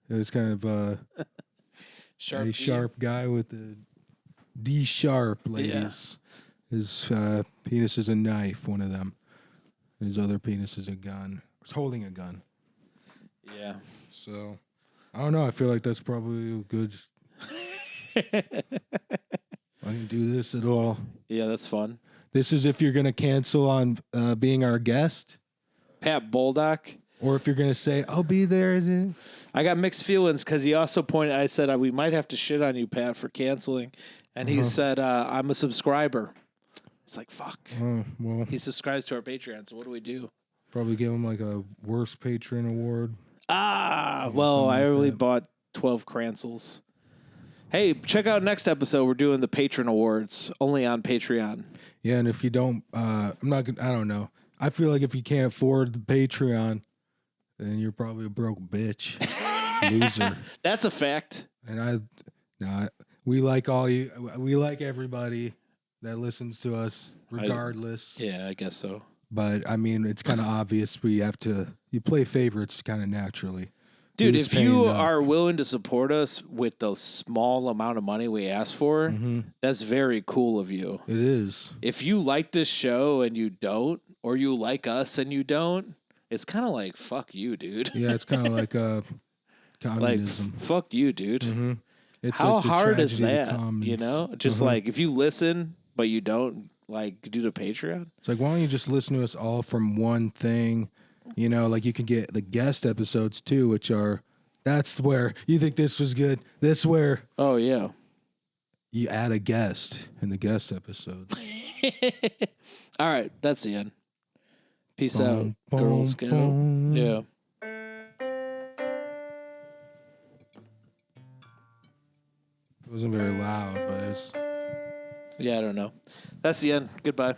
It was kind of a sharp sharp guy with the D sharp, ladies. Yeah. His penis is a knife, one of them. His other penis is a gun. He's holding a gun. Yeah. So, I don't know. I feel like that's probably good. I didn't do this at all. Yeah, that's fun. This is if you're going to cancel on being our guest. Pat Boldock. Or if you're going to say, I'll be there. I got mixed feelings because he also pointed, I said, we might have to shit on you, Pat, for canceling. And he said, I'm a subscriber. It's like, fuck. Well, he subscribes to our Patreon, so what do we do? Probably give him like a worst patron award. Well, I only bought 12 Cransels. Hey, check out next episode. We're doing the patron awards only on Patreon. Yeah, and if you don't, I don't know. I feel like if you can't afford the Patreon, then you're probably a broke bitch. Loser. That's a fact. And we like we like everybody that listens to us, regardless. I guess so. But I mean, it's kind of obvious. You play favorites kind of naturally. Dude, if you are willing to support us with the small amount of money we ask for, that's very cool of you. It is. If you like this show and you don't, or you like us and you don't, it's kind of like, fuck you, dude. Yeah, it's kind of like communism. Like, fuck you, dude. It's how like hard is that? You know? Just like, if you listen, but you don't, like, do the Patreon. It's like, why don't you just listen to us all from one thing? You know, like you can get the guest episodes too, which are, that's where you think this was good. That's where. Oh, yeah. You add a guest in the guest episodes. All right. That's the end. Peace out, Girl Scout. Yeah. It wasn't very loud, but it's. Yeah, I don't know. That's the end. Goodbye.